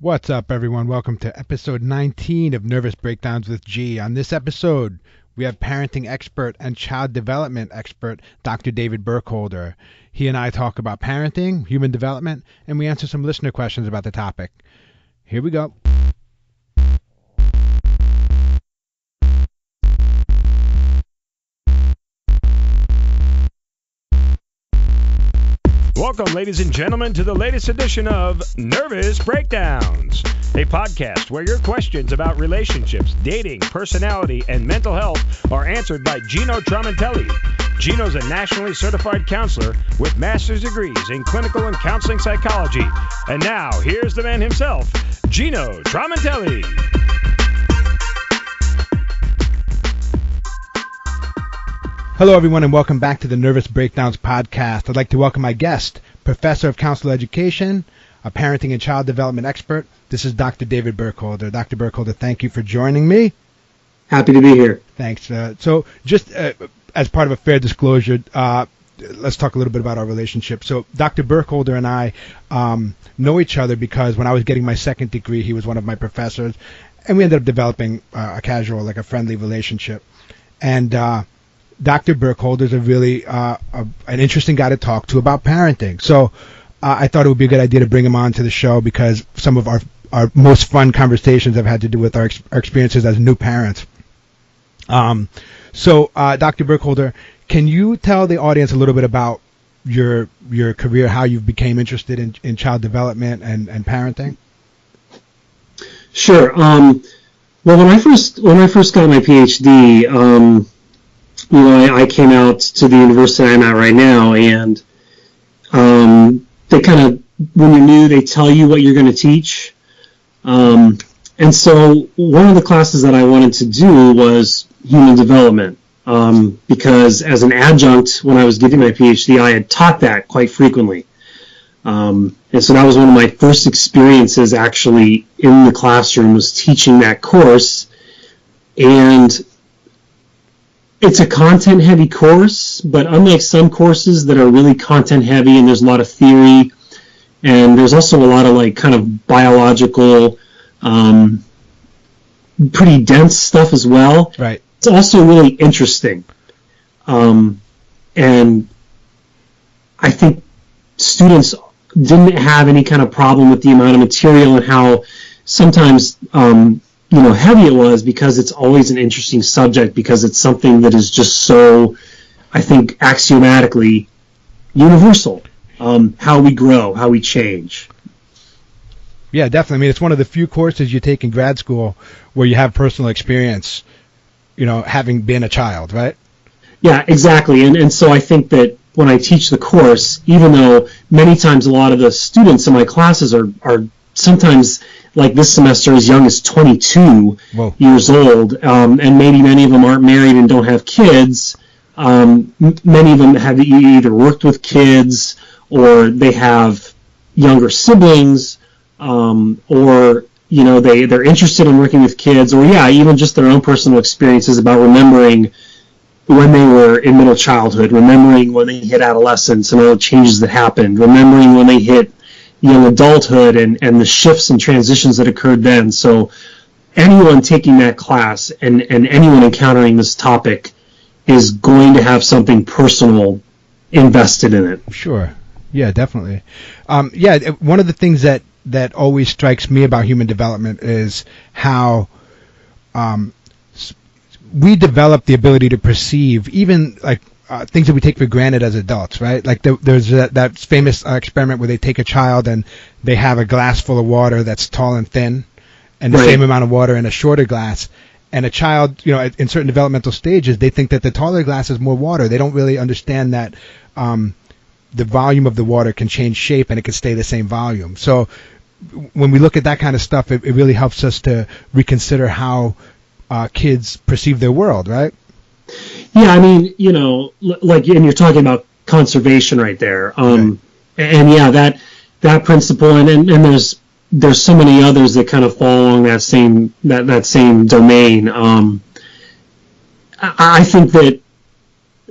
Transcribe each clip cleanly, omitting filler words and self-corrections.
What's up, everyone? Welcome to episode 19 of Nervous Breakdowns with G. On this episode, we have parenting expert and child development expert, Dr. David Burkholder. He and I talk about parenting, human development, and we answer some listener questions about the topic. Here we go. Welcome, ladies and gentlemen, to the latest edition of Nervous Breakdowns, a podcast where your questions about relationships, dating, personality, and mental health are answered by Gino Tramontelli. Gino's a nationally certified counselor with master's degrees in clinical and counseling psychology. And now, here's the man himself, Gino Tramontelli. Hello, everyone, and welcome back to the Nervous Breakdowns podcast. I'd like to welcome my guest, Professor of Counselor Education, a parenting and child development expert. This is Dr. David Burkholder. Dr. Burkholder, thank you for joining me. Happy to be here. Thanks. So just as part of a fair disclosure, let's talk a little bit about our relationship. So Dr. Burkholder and I know each other because when I was getting my second degree, he was one of my professors, and we ended up developing a casual, like a friendly relationship. And Dr. Burkholder is a really an interesting guy to talk to about parenting. So I thought it would be a good idea to bring him on to the show because some of our most fun conversations have had to do with our experiences as new parents. So Dr. Burkholder, can you tell the audience a little bit about your career, how you became interested in child development and parenting? Sure. Well, when I first got my PhD, I came out to the university I'm at right now, and they kind of, when you're new, they tell you what you're going to teach. And so one of the classes that I wanted to do was human development, because as an adjunct, when I was getting my PhD, I had taught that quite frequently. And so that was one of my first experiences actually in the classroom, was teaching that course. And it's a content-heavy course, but unlike some courses that are really content-heavy and there's a lot of theory, and there's also a lot of like kind of biological, pretty dense stuff as well. Right. It's also really interesting. And I think students didn't have any kind of problem with the amount of material and how sometimes heavy it was, because it's always an interesting subject, because it's something that is just so, I think, axiomatically universal. How we grow, how we change. Yeah, definitely. I mean, it's one of the few courses you take in grad school where you have personal experience, having been a child, right? Yeah, exactly. And so I think that when I teach the course, even though many times a lot of the students in my classes are sometimes, like this semester, as young as 22 Whoa. years old, and maybe many of them aren't married and don't have kids. Many of them have either worked with kids, or they have younger siblings, or they're interested in working with kids, or even just their own personal experiences about remembering when they were in middle childhood, remembering when they hit adolescence and all the changes that happened, remembering when they hit young adulthood and the shifts and transitions that occurred then. So anyone taking that class and anyone encountering this topic is going to have something personal invested in it. Sure. Yeah, definitely. One of the things that always strikes me about human development is how we develop the ability to perceive even like things that we take for granted as adults, right? Like there's that famous experiment where they take a child and they have a glass full of water that's tall and thin, and the same amount of water in a shorter glass. And a child, in certain developmental stages, they think that the taller glass has more water. They don't really understand that the volume of the water can change shape and it can stay the same volume. So when we look at that kind of stuff, it really helps us to reconsider how kids perceive their world, right? Yeah, I mean, and you're talking about conservation right there. And that principle, and there's so many others that kind of fall along that same domain. I think that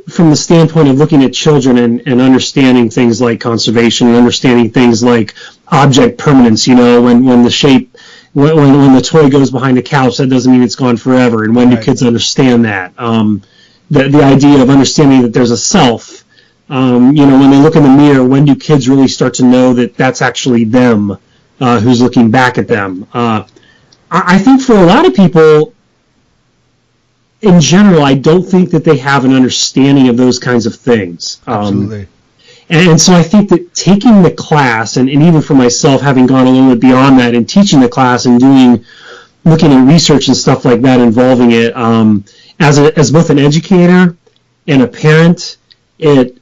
from the standpoint of looking at children and understanding things like conservation and understanding things like object permanence, when the shape, when the toy goes behind the couch, that doesn't mean it's gone forever. And when do kids understand that? The idea of understanding that there's a self, when they look in the mirror, when do kids really start to know that that's actually them who's looking back at them? I think for a lot of people, in general, I don't think that they have an understanding of those kinds of things. Absolutely. And so I think that taking the class, and even for myself, having gone a little bit beyond that and teaching the class and looking at research and stuff like that involving it, as both an educator and a parent, it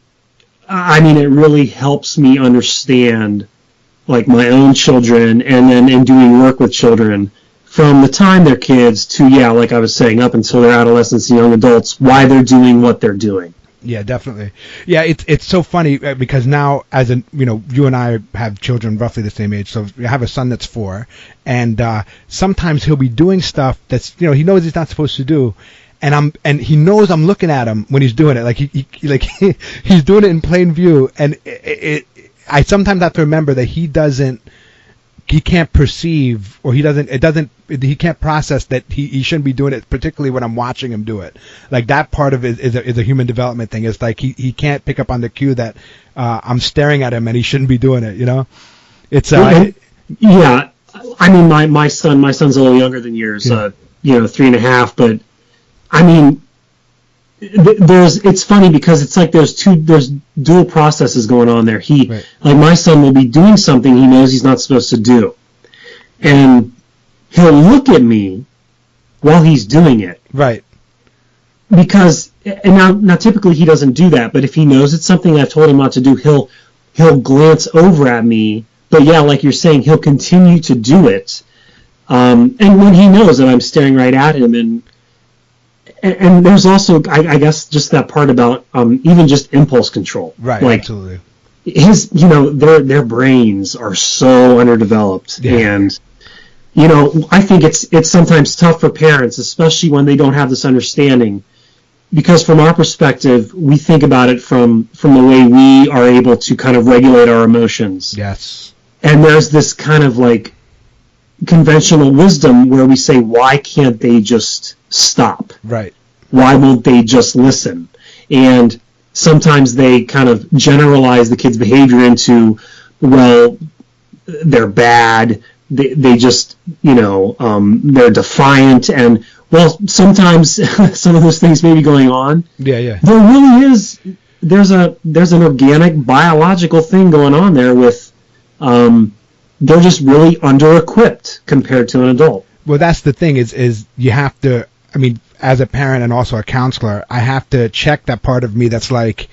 really helps me understand like my own children, and then in doing work with children from the time they're kids to, like I was saying, up until their adolescence and young adults, why they're doing what they're doing. Yeah, definitely. Yeah, it's so funny because now, you and I have children roughly the same age. So I have a son that's 4, and sometimes he'll be doing stuff that's, he knows he's not supposed to do, and he knows I'm looking at him when he's doing it. Like he's doing it in plain view, and I sometimes have to remember that he can't perceive, or he can't process that he shouldn't be doing it, particularly when I'm watching him do it. Like that part of it is a human development thing. It's like he can't pick up on the cue that I'm staring at him and he shouldn't be doing it, It's yeah. I mean, my son's a little younger than yours, 3.5, but I mean, it's funny because it's like there's dual processes going on there. Like my son will be doing something he knows he's not supposed to do, and he'll look at me while he's doing it. Right. Because, and now typically he doesn't do that, but if he knows it's something I've told him not to do, he'll glance over at me. But yeah, like you're saying, he'll continue to do it, and when he knows that I'm staring right at him, and there's also, I guess, just that part about even just impulse control. Right, like, absolutely. Their brains are so underdeveloped, and I think it's sometimes tough for parents, especially when they don't have this understanding, because from our perspective, we think about it from the way we are able to kind of regulate our emotions. Yes. And there's this kind of like conventional wisdom where we say, why can't they just stop? Right. Why won't they just listen? And sometimes they kind of generalize the kid's behavior into, well, they're bad, they just, they're defiant, and, well, sometimes some of those things may be going on. Yeah. There really is, there's an organic biological thing going on there with, they're just really under-equipped compared to an adult. Well, that's the thing is you have to, as a parent and also a counselor, I have to check that part of me that's like,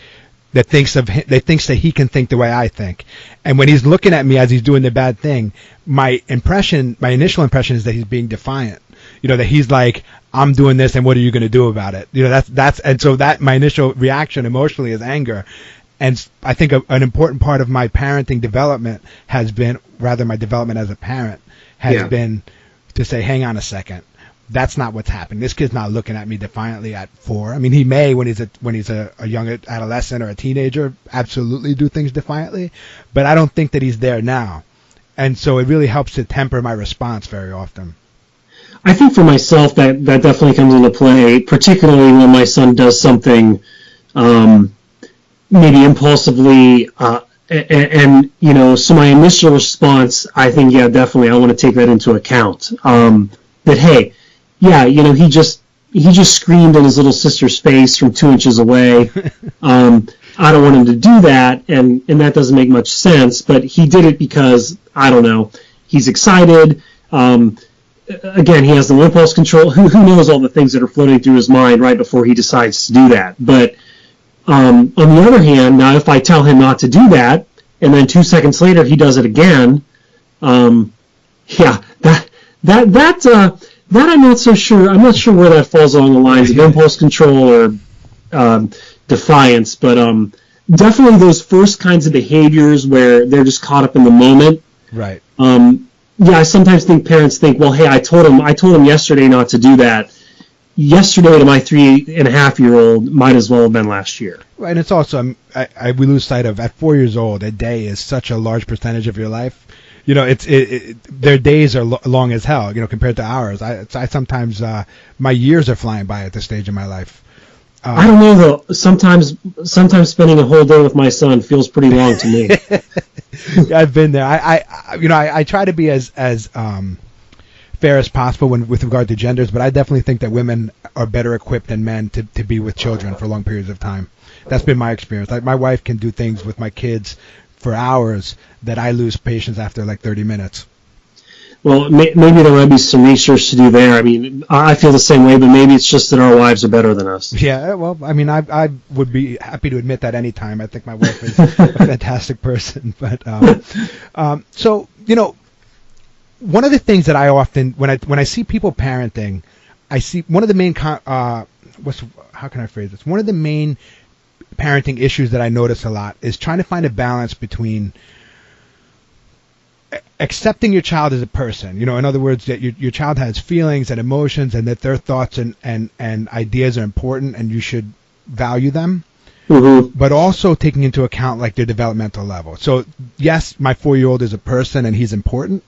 that thinks that he can think the way I think. And when he's looking at me as he's doing the bad thing, my initial impression is that he's being defiant. That he's like, I'm doing this and what are you going to do about it? And so that my initial reaction emotionally is anger. And I think an important part of my parenting development has been, rather my development as a parent, has been to say, hang on a second. That's not what's happening. This kid's not looking at me defiantly at 4. He may, when he's a young adolescent or a teenager, absolutely do things defiantly, but I don't think that he's there now. And so it really helps to temper my response very often. I think for myself that definitely comes into play, particularly when my son does something maybe impulsively, and so my initial response, I think, definitely I want to take that into account. That, hey, he just screamed in his little sister's face from 2 inches away. I don't want him to do that, and that doesn't make much sense, but he did it because, I don't know, he's excited. Again, he has the impulse control. Who knows all the things that are floating through his mind right before he decides to do that. But on the other hand, now if I tell him not to do that, and then 2 seconds later he does it again, that I'm not so sure. I'm not sure where that falls along the lines of impulse control or defiance, but definitely those first kinds of behaviors where they're just caught up in the moment. Right. I sometimes think parents think, well, hey, I told him yesterday not to do that. Yesterday to my 3.5-year-old might as well have been last year. Right, and it's also we lose sight of, at 4 years old, a day is such a large percentage of your life. their days are long as hell, compared to ours. I sometimes my years are flying by at this stage in my life. I don't know though. Sometimes spending a whole day with my son feels pretty long to me. Yeah, I've been there. I try to be as fair as possible with regard to genders, but I definitely think that women are better equipped than men to be with children for long periods of time. That's been my experience. Like my wife can do things with my kids for hours that I lose patience after like 30 minutes. Well, maybe there might be some research to do there. I mean, I feel the same way, but maybe it's just that our wives are better than us. Yeah, well, I mean, I would be happy to admit that anytime. I think my wife is a fantastic person. But so, one of the things that I often, when I see people parenting, I see one of the main, how can I phrase this? One of the main parenting issues that I notice a lot is trying to find a balance between accepting your child as a person, in other words, that your child has feelings and emotions and that their thoughts and ideas are important and you should value them, but also taking into account like their developmental level. So yes, my 4-year-old is a person and he's important,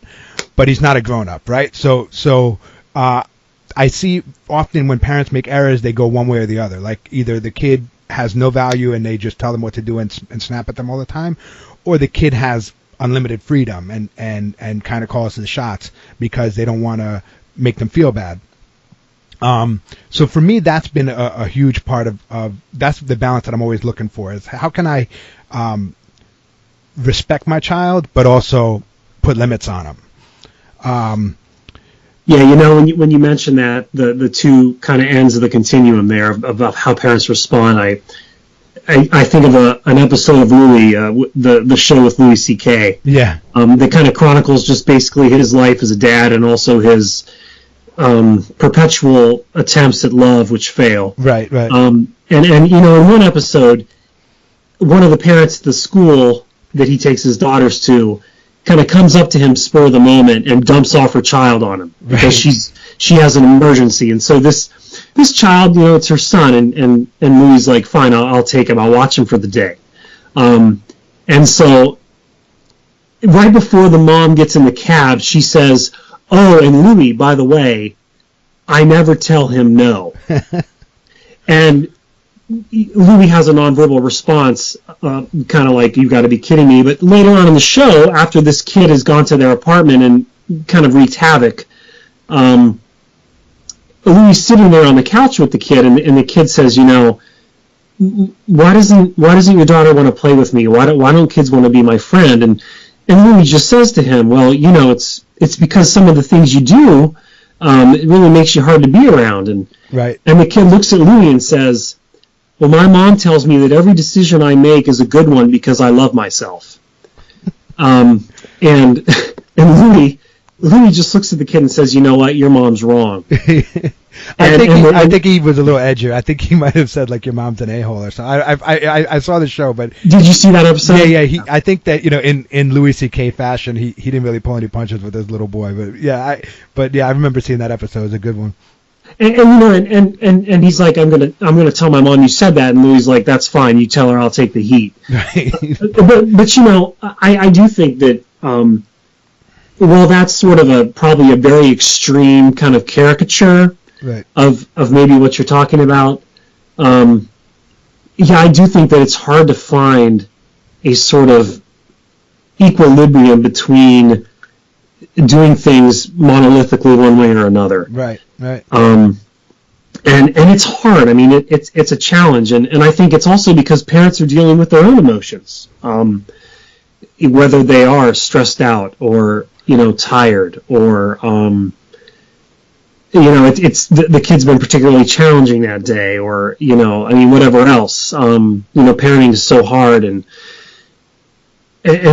but he's not a grown-up, right? So I see often when parents make errors, they go one way or the other. Like either the kid has no value and they just tell them what to do and snap at them all the time, or the kid has unlimited freedom and kind of calls the shots because they don't want to make them feel bad. So for me, that's been a huge part of that's the balance that I'm always looking for, is how can I respect my child but also put limits on him. Yeah, when you mention that, the two kind of ends of the continuum there about how parents respond, I think of an episode of Louie, the show with Louie CK. Yeah. That kind of chronicles just basically his life as a dad and also his perpetual attempts at love which fail. Right. And in one episode, one of the parents at the school that he takes his daughters to kind of comes up to him spur of the moment and dumps off her child on him because she has an emergency. And so this child, it's her son, and Louie's like, fine, I'll take him. I'll watch him for the day. And so right before the mom gets in the cab, she says, oh, and Louie, by the way, I never tell him no. And Louie has a nonverbal response, kind of like, you got to be kidding me. But later on in the show, after this kid has gone to their apartment and kind of wreaked havoc, Louie's sitting there on the couch with the kid, and the kid says, why doesn't your daughter want to play with me? Why don't kids want to be my friend? And Louie just says to him, well, it's because some of the things you do, it really makes you hard to be around. And the kid looks at Louie and says, well, my mom tells me that every decision I make is a good one because I love myself. And Louie just looks at the kid and says, you know what, your mom's wrong. I think he was a little edgier. I think he might have said like your mom's an a-hole or something. I saw the show, but did you see that episode? Yeah. I think that in Louie CK fashion, he didn't really pull any punches with his little boy. But I remember seeing that episode. It was a good one. And he's like, I'm gonna tell my mom you said that, and Louie's like, that's fine. You tell her I'll take the heat. Right. But I do think that well, that's sort of probably a very extreme kind of caricature of maybe what you're talking about. I do think that it's hard to find a sort of equilibrium between doing things monolithically one way or another. Right. And it's hard. I mean, it's a challenge, and I think it's also because parents are dealing with their own emotions, whether they are stressed out or tired or it's the kid's been particularly challenging that day, or whatever else. Parenting is so hard, and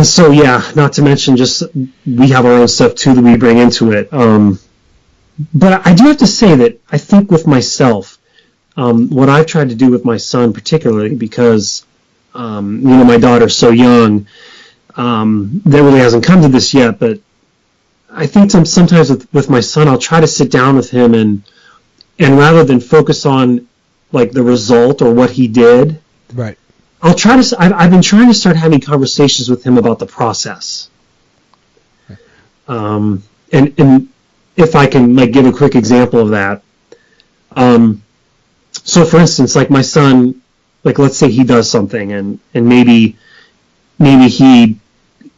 so not to mention just we have our own stuff too that we bring into it. But I do have to say that I think with myself, what I've tried to do with my son particularly, because my daughter's so young, that really hasn't come to this yet, but I think sometimes with my son, I'll try to sit down with him and rather than focus on like the result or what he did, right, I've been trying to start having conversations with him about the process. And if I can like give a quick example of that. So for instance, like my son, like let's say he does something and maybe he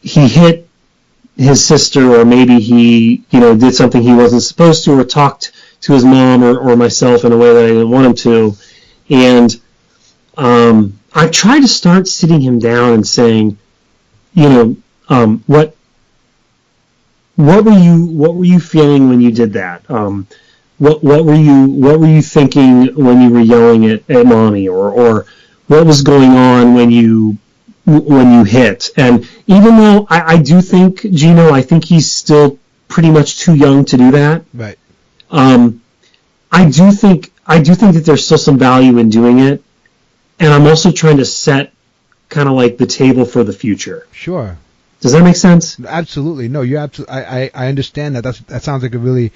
hit his sister, or maybe he, did something he wasn't supposed to, or talked to his mom or myself in a way that I didn't want him to. And I try to start sitting him down and saying, what were you feeling when you did that? What were you thinking when you were yelling at mommy, or what was going on when you hit? And even though I do think, Gino, I think he's still pretty much too young to do that. Right. I do think that there's still some value in doing it, and I'm also trying to set kind of like the table for the future. Sure. Does that make sense? Absolutely. No, you absolutely. I understand that. That sounds like a really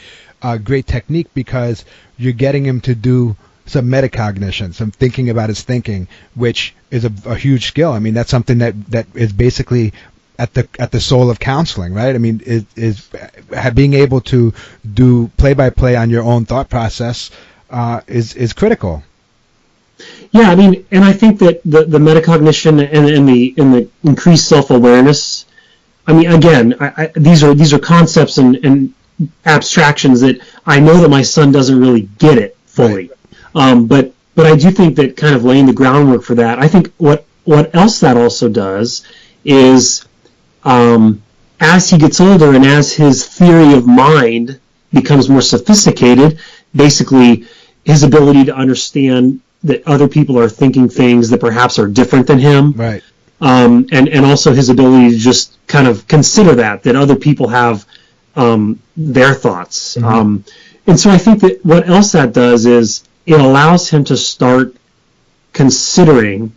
great technique, because you're getting him to do some metacognition, some thinking about his thinking, which is a huge skill. I mean, that's something that is basically at the soul of counseling, right? I mean, is being able to do play-by-play on your own thought process is critical. Yeah, I mean, and I think that the metacognition and the increased self-awareness. I mean, again, these are concepts and abstractions that I know that my son doesn't really get it fully. Right. But I do think that kind of laying the groundwork for that. I think what else that also does is, as he gets older and as his theory of mind becomes more sophisticated, basically his ability to understand that other people are thinking things that perhaps are different than him. Right. And also his ability to just kind of consider that other people have their thoughts. Mm-hmm. And so I think that what else that does is it allows him to start considering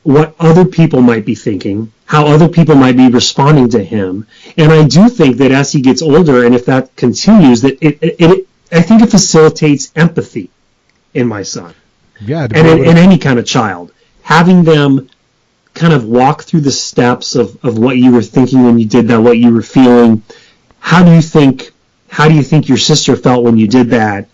what other people might be thinking, how other people might be responding to him. And I do think that as he gets older, and if that continues, that I think it facilitates empathy in my son. Yeah. And in any kind of child. Having them kind of walk through the steps of what you were thinking when you did that, what you were feeling. How do you think your sister felt when you did that?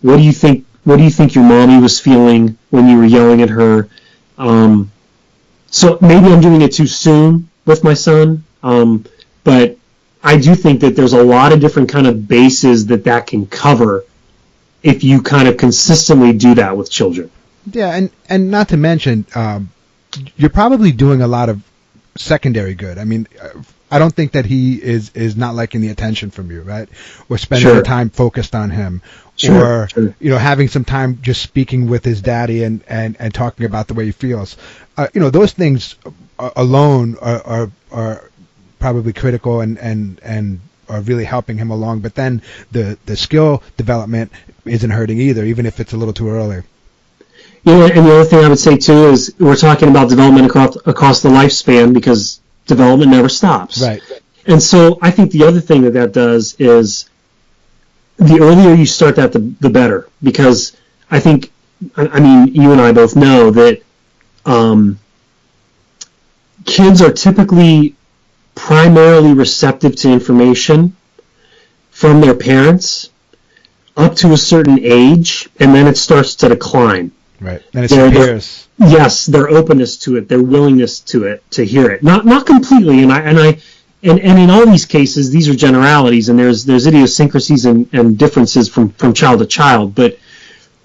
What do you think your mommy was feeling when you were yelling at her? So maybe I'm doing it too soon with my son, but I do think that there's a lot of different kind of bases that can cover if you kind of consistently do that with children. Yeah, and not to mention, you're probably doing a lot of secondary good. I mean, I don't think that he is not liking the attention from you, right? Or spending the time focused on him, or having some time just speaking with his daddy and talking about the way he feels. Those things alone are probably critical and are really helping him along. But then the skill development isn't hurting either, even if it's a little too early. Yeah, and the other thing I would say too is we're talking about development across the lifespan, because development never stops. Right. And so I think the other thing that does is the earlier you start that, the better. Because I think, I mean, you and I both know that kids are typically primarily receptive to information from their parents up to a certain age, and then it starts to decline. Right. And it disappears. Yes, their openness to it, their willingness to hear it. Not completely, and in all these cases, these are generalities, and there's idiosyncrasies and differences from child to child. But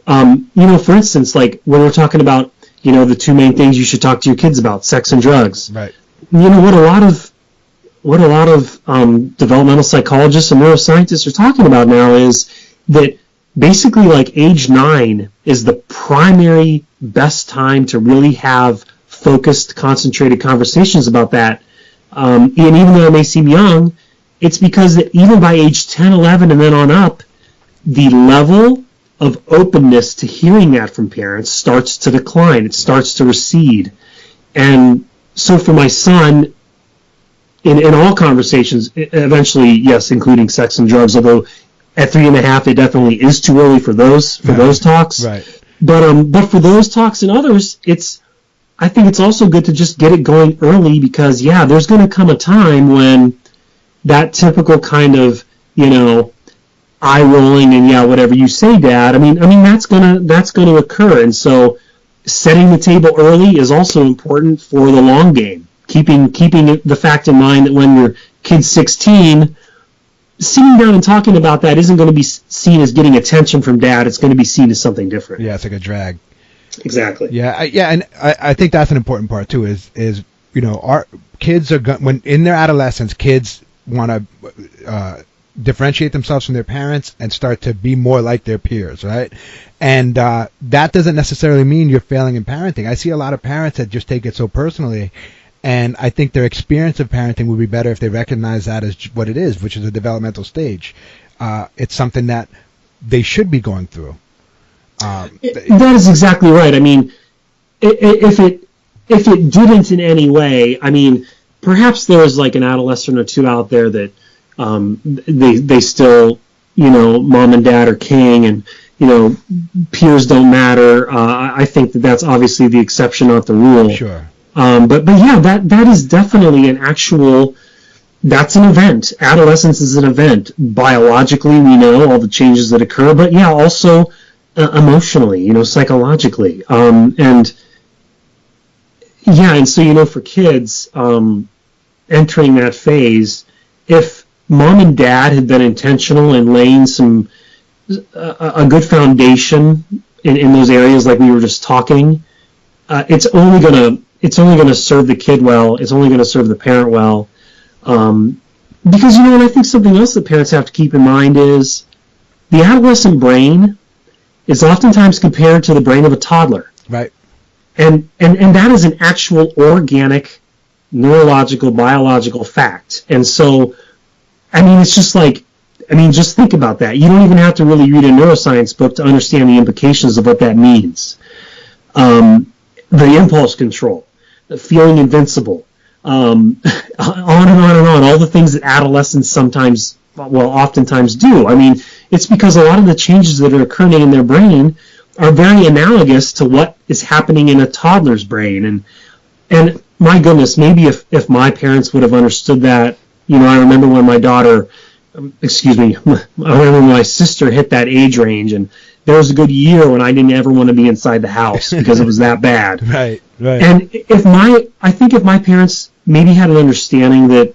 for instance, like when we're talking about the two main things you should talk to your kids about, sex and drugs. Right. What a lot of developmental psychologists and neuroscientists are talking about now is that basically, like, age 9 is the primary best time to really have focused, concentrated conversations about that. And even though it may seem young, it's because that even by age 10, 11, and then on up, the level of openness to hearing that from parents starts to decline. It starts to recede. And so for my son, in all conversations, eventually, yes, including sex and drugs, although at 3.5, it definitely is too early for those talks. Right. But for those talks and others, I think it's also good to just get it going early, because there's going to come a time when that typical kind of, eye rolling and yeah, whatever you say, Dad. I mean that's gonna occur, and so setting the table early is also important for the long game. Keeping the fact in mind that when your kid's 16, sitting down and talking about that isn't going to be seen as getting attention from Dad. It's going to be seen as something different. Yeah, it's like a drag. Exactly. Yeah, and I think that's an important part too. Is our kids are when in their adolescence, kids want to differentiate themselves from their parents and start to be more like their peers, right? And that doesn't necessarily mean you're failing in parenting. I see a lot of parents that just take it so personally, and I think their experience of parenting would be better if they recognize that as what it is, which is a developmental stage. It's something that they should be going through. That is exactly right. I mean, if it didn't in any way, I mean, perhaps there's like an adolescent or two out there that they still, mom and dad are king, and peers don't matter. I think that's obviously the exception, not the rule. Sure. But yeah, that is definitely that's an event. Adolescence is an event. Biologically, we know all the changes that occur, but yeah, also emotionally, psychologically. And so, for kids entering that phase, if mom and dad had been intentional in laying a good foundation in those areas like we were just talking, it's only gonna serve the kid well. It's only gonna serve the parent well. Because, and I think something else that parents have to keep in mind is the adolescent brain is oftentimes compared to the brain of a toddler. Right. And that is an actual organic, neurological, biological fact. And so, it's just just think about that. You don't even have to really read a neuroscience book to understand the implications of what that means. The impulse control, the feeling invincible, on and on and on, all the things that adolescents oftentimes do. It's because a lot of the changes that are occurring in their brain are very analogous to what is happening in a toddler's brain. And my goodness, maybe if my parents would have understood that, I remember when my sister hit that age range, and there was a good year when I didn't ever want to be inside the house because it was that bad. Right. And I think if my parents maybe had an understanding that,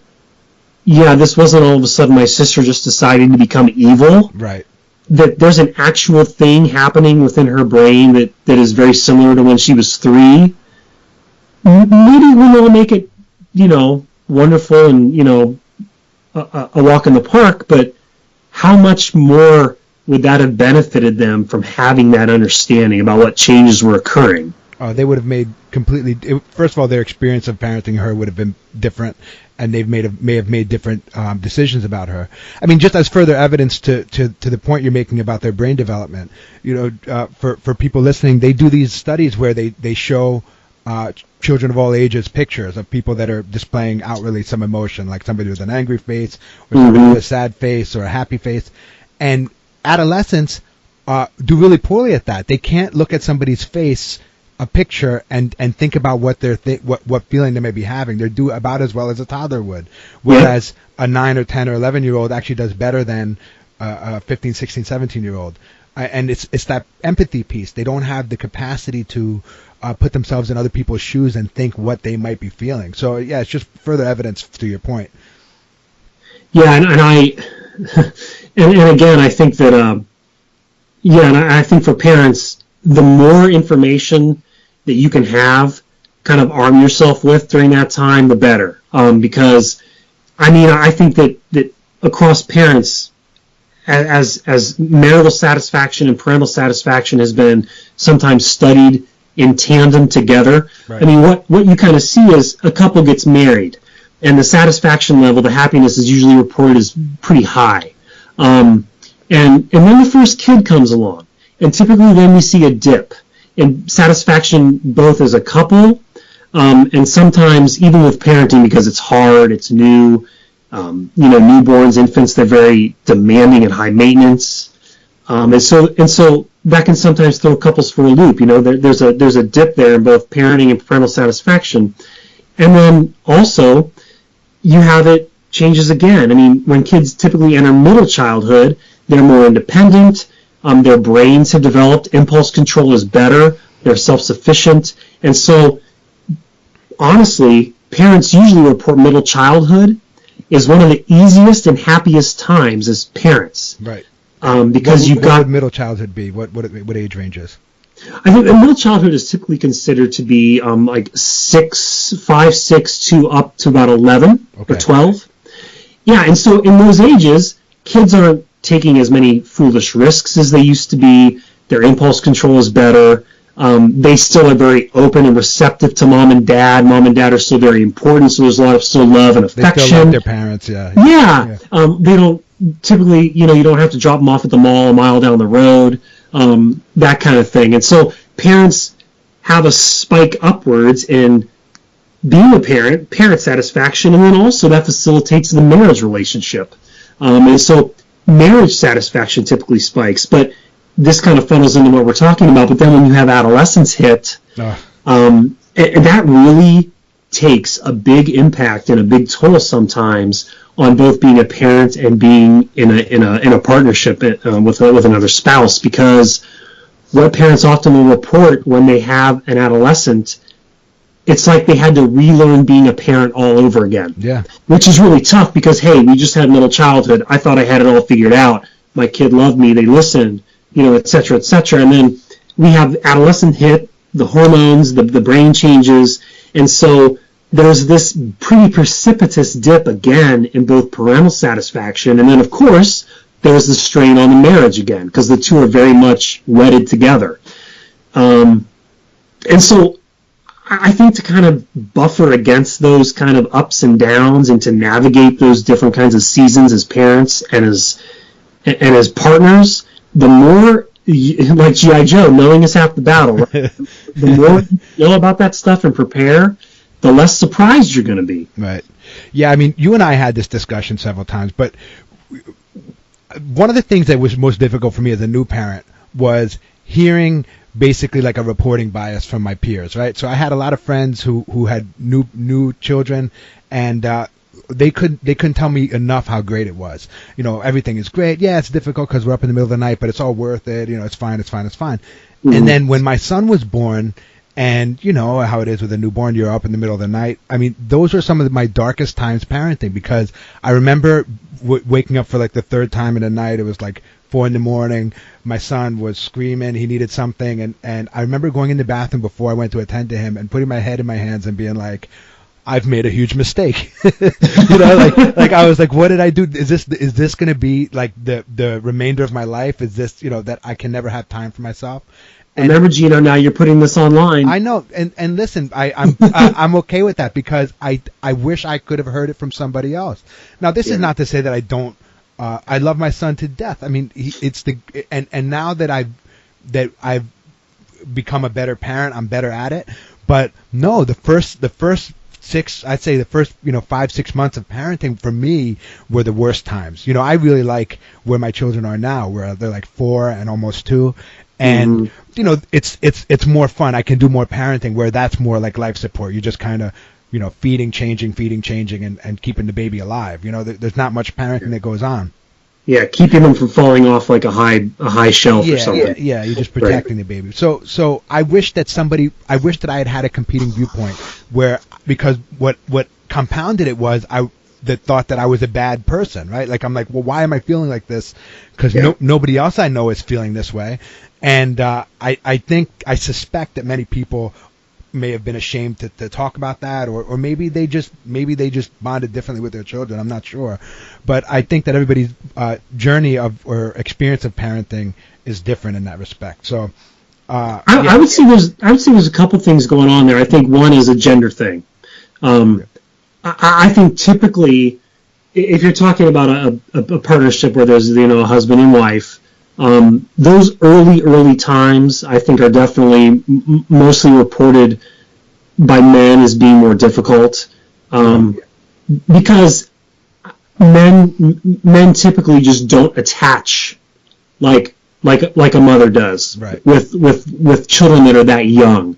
yeah, this wasn't all of a sudden my sister just deciding to become evil. Right. That there's an actual thing happening within her brain that is very similar to when she was 3. Maybe we will make it, wonderful and, a walk in the park, but how much more would that have benefited them from having that understanding about what changes were occurring? They would have made first of all, their experience of parenting her would have been different, and they may have made different decisions about her. Just as further evidence to the point you're making about their brain development, for people listening, they do these studies where they show children of all ages pictures of people that are displaying outwardly some emotion, like somebody with an angry face, or somebody with a sad face, or a happy face, and adolescents do really poorly at that. They can't look at somebody's face, a picture, and think about what what feeling they may be having. They do about as well as a toddler would, whereas a 9 or 10 or 11-year-old actually does better than a 15, 16, 17-year-old. And it's that empathy piece. They don't have the capacity to put themselves in other people's shoes and think what they might be feeling. So yeah, it's just further evidence to your point. Yeah, and again, I think that and I think for parents, the more information that you can have, kind of arm yourself with during that time, the better. Because I think that across parents, as marital satisfaction and parental satisfaction has been sometimes studied in tandem together. Right. What you kind of see is a couple gets married, and the satisfaction level, the happiness is usually reported as pretty high. And then the first kid comes along, and typically then we see a dip in satisfaction both as a couple, and sometimes even with parenting, because it's hard, it's new. Newborns, infants, they're very demanding and high maintenance, and so that can sometimes throw couples for a loop. There's a dip there in both parenting and parental satisfaction, and then also you have it changes again. I mean, when kids typically enter middle childhood, they're more independent. Their brains have developed. Impulse control is better. They're self-sufficient. And so, honestly, parents usually report middle childhood is one of the easiest and happiest times as parents. Right. Because what would middle childhood be? What age ranges? I think middle childhood is typically considered to be like 5, 6 to up to about 11 or 12. Yeah, and so in those ages, kids aren't taking as many foolish risks as they used to be. Their impulse control is better. They still are very open and receptive to mom and dad. Mom and dad are still very important, so there's a lot of still love and affection. They still love their parents, yeah. Yeah. They don't typically, you don't have to drop them off at the mall a mile down the road, that kind of thing. And so parents have a spike upwards in being a parent satisfaction, and then also that facilitates the marriage relationship. And so marriage satisfaction typically spikes, but this kind of funnels into what we're talking about. But then when you have adolescence hit, and that really takes a big impact and a big toll sometimes on both being a parent and being in a partnership with another spouse, because what parents often will report when they have an adolescent, it's like they had to relearn being a parent all over again. Yeah. Which is really tough because, hey, we just had middle childhood. I thought I had it all figured out. My kid loved me. They listened, et cetera, et cetera. And then we have adolescent hit, the hormones, the brain changes. And so there's this pretty precipitous dip again in both parental satisfaction. And then, of course, there's the strain on the marriage again because the two are very much wedded together. And so I think to kind of buffer against those kind of ups and downs and to navigate those different kinds of seasons as parents and as partners, the more, like G.I. Joe, knowing is half the battle. Right? The more you know about that stuff and prepare, the less surprised you're going to be. Right. Yeah, I mean, you and I had this discussion several times, but one of the things that was most difficult for me as a new parent was hearing basically like a reporting bias from my peers, right? So I had a lot of friends who had new children, and they couldn't tell me enough how great it was. Everything is great. Yeah, it's difficult because we're up in the middle of the night, but it's all worth it. It's fine. Mm-hmm. And then when my son was born, and you know how it is with a newborn, you're up in the middle of the night. I mean, those were some of my darkest times parenting, because I remember waking up for like the third time in the night. It was like 4 a.m. My son was screaming. He needed something. And I remember going in the bathroom before I went to attend to him and putting my head in my hands and being like, I've made a huge mistake. Like I was like, what did I do? Is this going to be like the remainder of my life? Is this, that I can never have time for myself? And remember, Gino, now you're putting this online. I know. And listen, I'm okay with that, because I wish I could have heard it from somebody else. Now, this is not to say that I don't, I love my son to death. I mean, and now that I've become a better parent, I'm better at it. But no, the first 6, I'd say the first 5-6 months of parenting for me were the worst times. I really like where my children are now, where they're like 4 and almost 2, and it's more fun. I can do more parenting, where that's more like life support. You just kind of feeding, changing, and keeping the baby alive. There's not much parenting that goes on. Yeah, keeping them from falling off like a high shelf or something. Yeah, you're just protecting the baby. So I wish that I had a competing viewpoint, because what compounded it was the thought that I was a bad person, right? Like, I'm like, well, why am I feeling like this? Because nobody else I know is feeling this way. And I suspect that many people may have been ashamed to talk about that, or maybe they just bonded differently with their children. I'm not sure, but I think that everybody's journey or experience of parenting is different in that respect. So I would say there's a couple things going on there. I think one is a gender thing. I think typically, if you're talking about a partnership where there's a husband and wife, those early times, I think, are definitely mostly reported by men as being more difficult, because men typically just don't attach like a mother does, right, with children that are that young,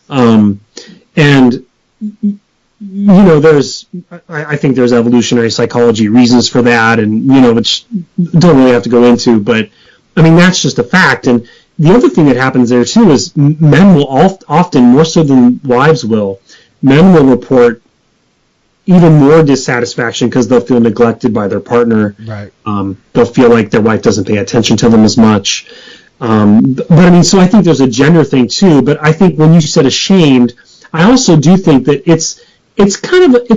and I think there's evolutionary psychology reasons for that, and which don't really have to go into, but I mean that's just a fact. And the other thing that happens there too is men will often, more so than wives will, men will report even more dissatisfaction because they'll feel neglected by their partner. Right. They'll feel like their wife doesn't pay attention to them as much. But I mean, so I think there's a gender thing too. But I think when you said ashamed, I also do think that it's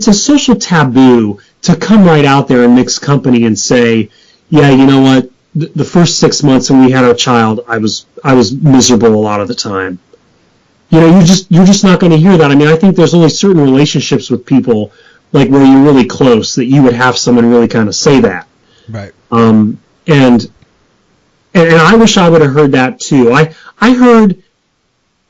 a social taboo to come right out there in mixed company and say, yeah, you know what? The first 6 months when we had our child, I was miserable a lot of the time. You're just not going to hear that. I mean, I think there's only certain relationships with people, like where you're really close, that you would have someone really kind of say that. Right. And I wish I would have heard that too. I heard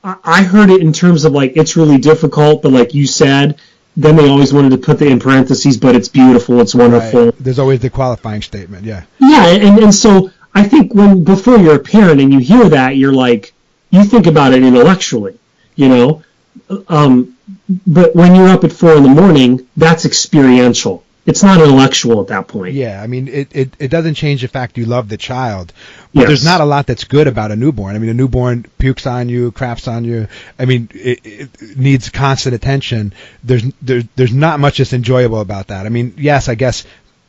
it in terms of like it's really difficult, but like you said, then they always wanted to put it in parentheses, but it's beautiful, it's wonderful. Right. There's always the qualifying statement, yeah. Yeah, and so I think before you're a parent and you hear that, you're like, you think about it intellectually, but when you're up at 4 a.m, that's experiential. It's not intellectual at that point. Yeah, I mean, it doesn't change the fact you love the child. But Yes. there's not a lot that's good about a newborn. I mean, a newborn pukes on you, craps on you. I mean, it needs constant attention. There's not much that's enjoyable about that. I mean, yes, I guess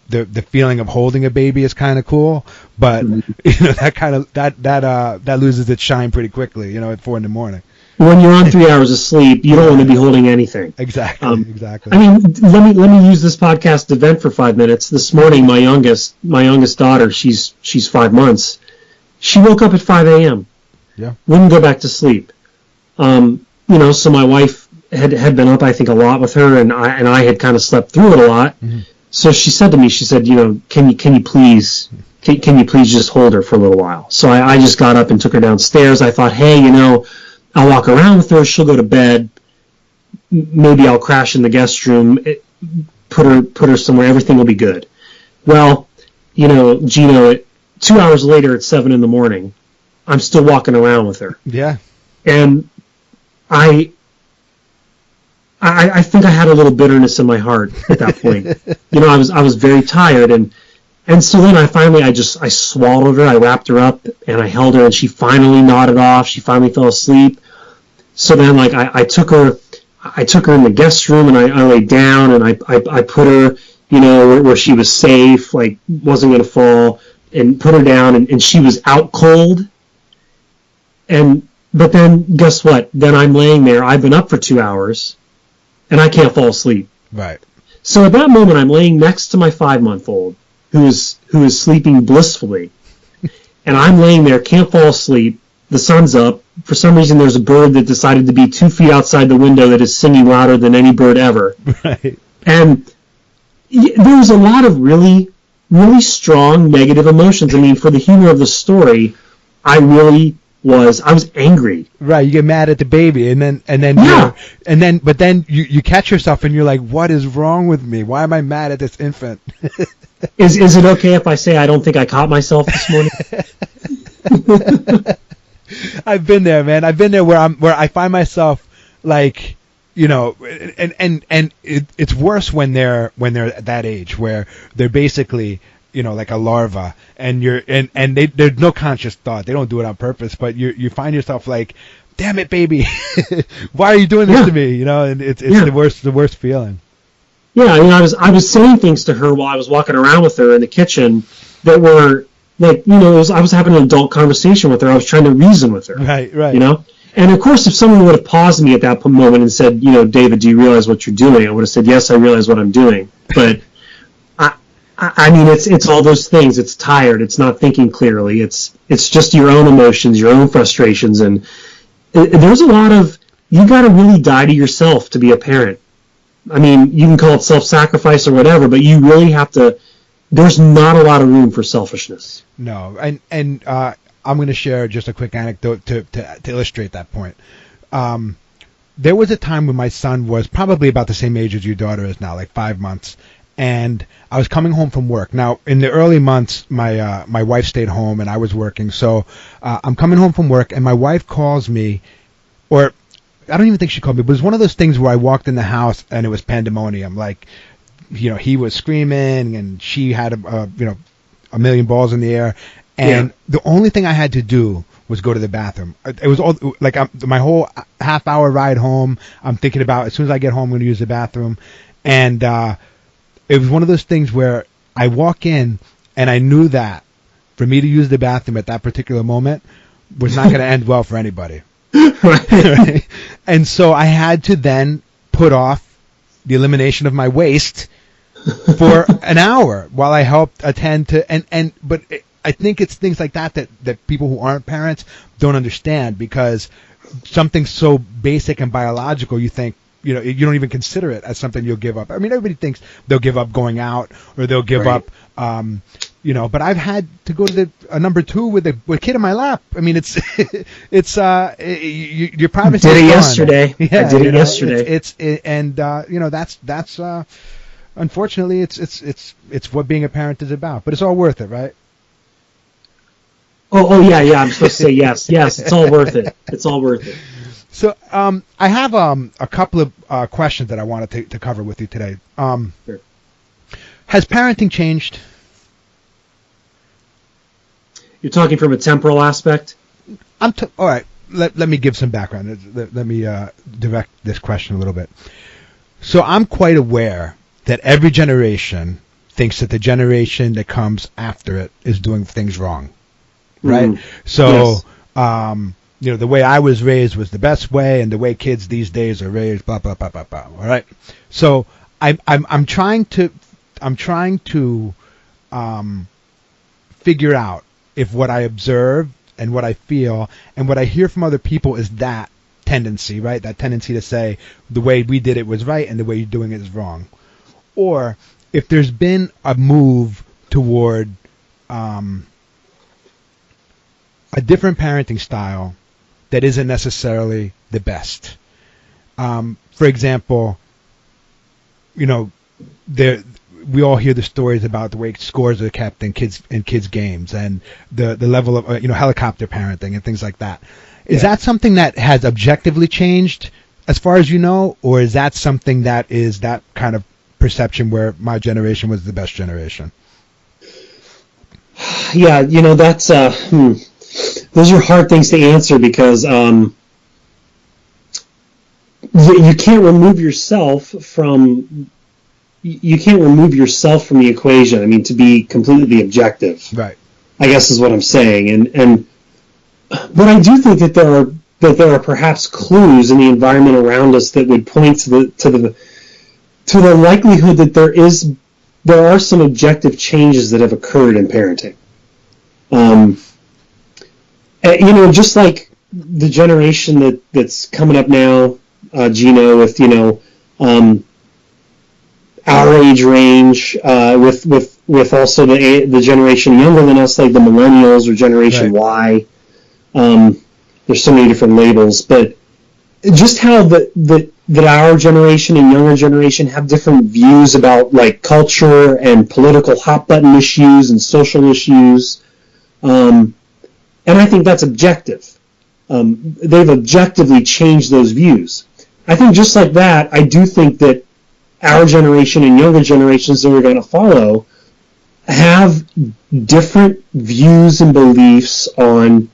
the feeling of holding a baby is kind of cool, but that loses its shine pretty quickly. At 4 a.m. When you're on 3 hours of sleep, you don't want to be holding anything. Exactly. Exactly. I mean, let me use this podcast to vent for 5 minutes. This morning, my youngest daughter, she's 5 months. She woke up at 5 a.m. Yeah. Wouldn't go back to sleep. So my wife had been up, I think, a lot with her, and I had kind of slept through it a lot. Mm-hmm. So she said to me, can you please just hold her for a little while? So I just got up and took her downstairs. I thought, hey, I'll walk around with her. She'll go to bed. Maybe I'll crash in the guest room, put her somewhere. Everything will be good. Well, Gino, 2 hours later at 7 a.m, I'm still walking around with her. Yeah. And I think I had a little bitterness in my heart at that point. I was very tired, and so then I swallowed her, I wrapped her up, and I held her, and she finally nodded off. She finally fell asleep. So then, like, I took her in the guest room, and I laid down, and I put her, where she was safe, like wasn't going to fall, and put her down, and she was out cold. But then guess what? Then I'm laying there. I've been up for 2 hours, and I can't fall asleep. Right. So at that moment, I'm laying next to my 5-month-old, who is sleeping blissfully, and I'm laying there, can't fall asleep. The sun's up. For some reason, there's a bird that decided to be 2 feet outside the window that is singing louder than any bird ever. Right. And there was a lot of really, really strong negative emotions. I mean, for the humor of the story, I was angry. Right, you get mad at the baby, and then Yeah. but then you catch yourself, and you're like, what is wrong with me? Why am I mad at this infant? Is it okay if I say I don't think I caught myself this morning? I've been there, man. I've been there where I find myself like, and it's worse when they're at that age where they're basically, like a larva, and there's no conscious thought. They don't do it on purpose, but you find yourself like, damn it, baby, why are you doing this to me? And it's the worst feeling. Yeah, I mean, I was saying things to her while I was walking around with her in the kitchen that were like, I was having an adult conversation with her. I was trying to reason with her. Right. And of course, if someone would have paused me at that moment and said, David, do you realize what you're doing? I would have said, yes, I realize what I'm doing. But I mean, it's all those things. It's tired. It's not thinking clearly. It's just your own emotions, your own frustrations, and there's a lot of, you got to really die to yourself to be a parent. I mean, you can call it self-sacrifice or whatever, but you really have to. There's not a lot of room for selfishness. No, and I'm going to share just a quick anecdote to illustrate that point. There was a time when my son was probably about the same age as your daughter is now, like 5 months, and I was coming home from work. Now, in the early months, my wife stayed home and I was working, so I'm coming home from work, and my wife calls me, or I don't even think she called me, but it was one of those things where I walked in the house and it was pandemonium. Like, he was screaming and she had a million balls in the air, and the only thing I had to do was go to the bathroom. It was all like my whole half-hour ride home. I'm thinking about, as soon as I get home, I'm going to use the bathroom, and it was one of those things where I walk in and I knew that for me to use the bathroom at that particular moment was not going to end well for anybody. Right? And so I had to then put off the elimination of my waste for an hour while I helped attend to but I think it's things like that people who aren't parents don't understand, because something so basic and biological, you think, you don't even consider it as something you'll give up. I mean, everybody thinks they'll give up going out or they'll give up, but I've had to go to a number 2 with a kid in my lap. I mean, it's your privacy. Did it is gone. Yesterday. Yeah, I did it yesterday. That's unfortunately it's what being a parent is about, but it's all worth it, right? Oh yeah. I'm supposed to say yes. Yes, it's all worth it. It's all worth it. So I have a couple of questions that I want to cover with you today. Sure. Has parenting changed? You're talking from a temporal aspect? All right. Let me give some background. Let me direct this question a little bit. So I'm quite aware that every generation thinks that the generation that comes after it is doing things wrong, right? So, yes. The way I was raised was the best way, and the way kids these days are raised, blah blah blah blah blah. All right. So I'm trying to figure out if what I observe and what I feel and what I hear from other people is that tendency, right? That tendency to say the way we did it was right and the way you're doing it is wrong. Or if there's been a move toward a different parenting style that isn't necessarily the best. For example, we all hear the stories about the way scores are kept in kids games and the level of helicopter parenting and things like that. Is that something that has objectively changed as far as you know, or is that something that is that kind of perception where my generation was the best generation? Yeah, that's those are hard things to answer, because you can't remove yourself from the equation. I mean, to be completely objective, right? I guess is what I'm saying, but I do think that there are perhaps clues in the environment around us that would point to the likelihood that there are some objective changes that have occurred in parenting. Just like the generation that's coming up now, Gino, with our age range, with also the generation younger than us, like the millennials or Generation Y. There's so many different labels, but just how that our generation and younger generation have different views about like culture and political hot button issues and social issues, and I think that's objective. They've objectively changed those views. I think just like that, I do think that our generation and younger generations that we're going to follow have different views and beliefs on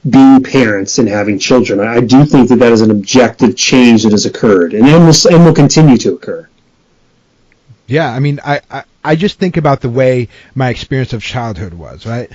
being parents and having children. I do think that is an objective change that has occurred, and will continue to occur. Yeah, I mean, I just think about the way my experience of childhood was, right?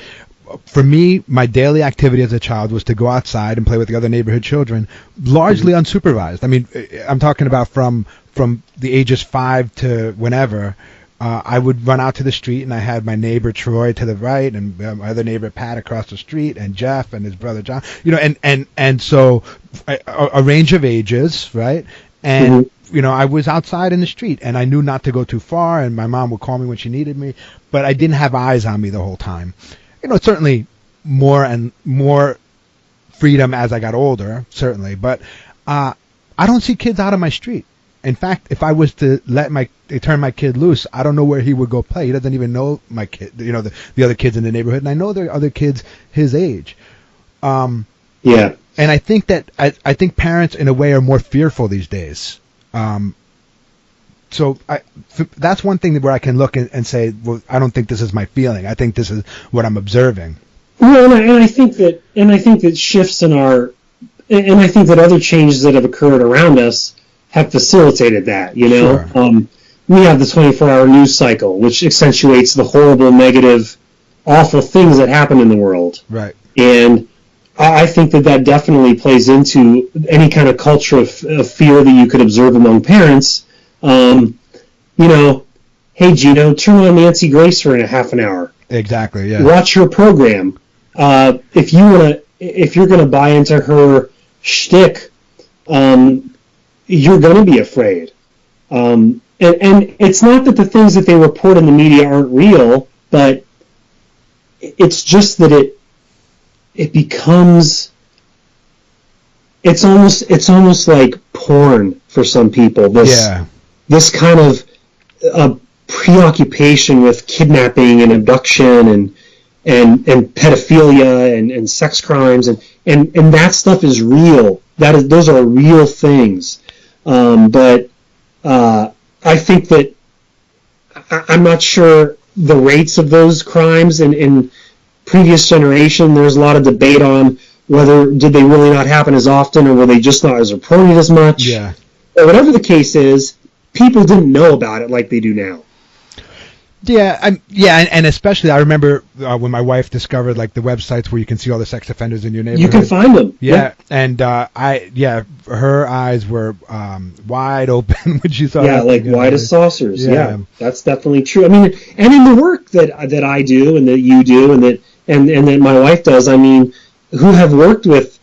For me, my daily activity as a child was to go outside and play with the other neighborhood children, largely unsupervised. I mean, I'm talking about from the ages 5 to whenever. I would run out to the street, and I had my neighbor Troy to the right, and my other neighbor Pat across the street, and Jeff and his brother John. And so a range of ages, right? And I was outside in the street, and I knew not to go too far, and my mom would call me when she needed me, but I didn't have eyes on me the whole time. Certainly more and more freedom as I got older, certainly, but I don't see kids out on my street. In fact, if I was to turn my kid loose, I don't know where he would go play. He doesn't even know my kid, the other kids in the neighborhood, and I know there are other kids his age. Yeah. And I think that I think parents in a way are more fearful these days. So that's one thing where I can look and say, well, I don't think this is my feeling. I think this is what I'm observing. Well, and I think that shifts in our, and I think that other changes that have occurred around us have facilitated that. You know, Sure. We have the 24-hour news cycle, which accentuates the horrible, negative, awful things that happen in the world. Right. And I think that definitely plays into any kind of culture of fear that you could observe among parents. You know, hey, Gino, turn on Nancy Grace for a half an hour. Exactly. Yeah. Watch her program. If you're gonna buy into her shtick, you're gonna be afraid. And it's not that the things that they report in the media aren't real, but it's just that it becomes, it's almost like porn for some people. This kind of preoccupation with kidnapping and abduction and pedophilia and sex crimes and that stuff is real. Those are real things. But I think that I'm not sure the rates of those crimes in previous generation. There's a lot of debate on whether did they really not happen as often or were they just not as reported as much. Yeah. But whatever the case is, people didn't know about it like they do now. Yeah, and especially I remember when my wife discovered like the websites where you can see all the sex offenders in your neighborhood. You can find them. Yeah, and her eyes were wide open when she saw that. Yeah, like wide as saucers. Yeah, that's definitely true. I mean, and in the work that I do and that you do and that my wife does, I mean, who have worked with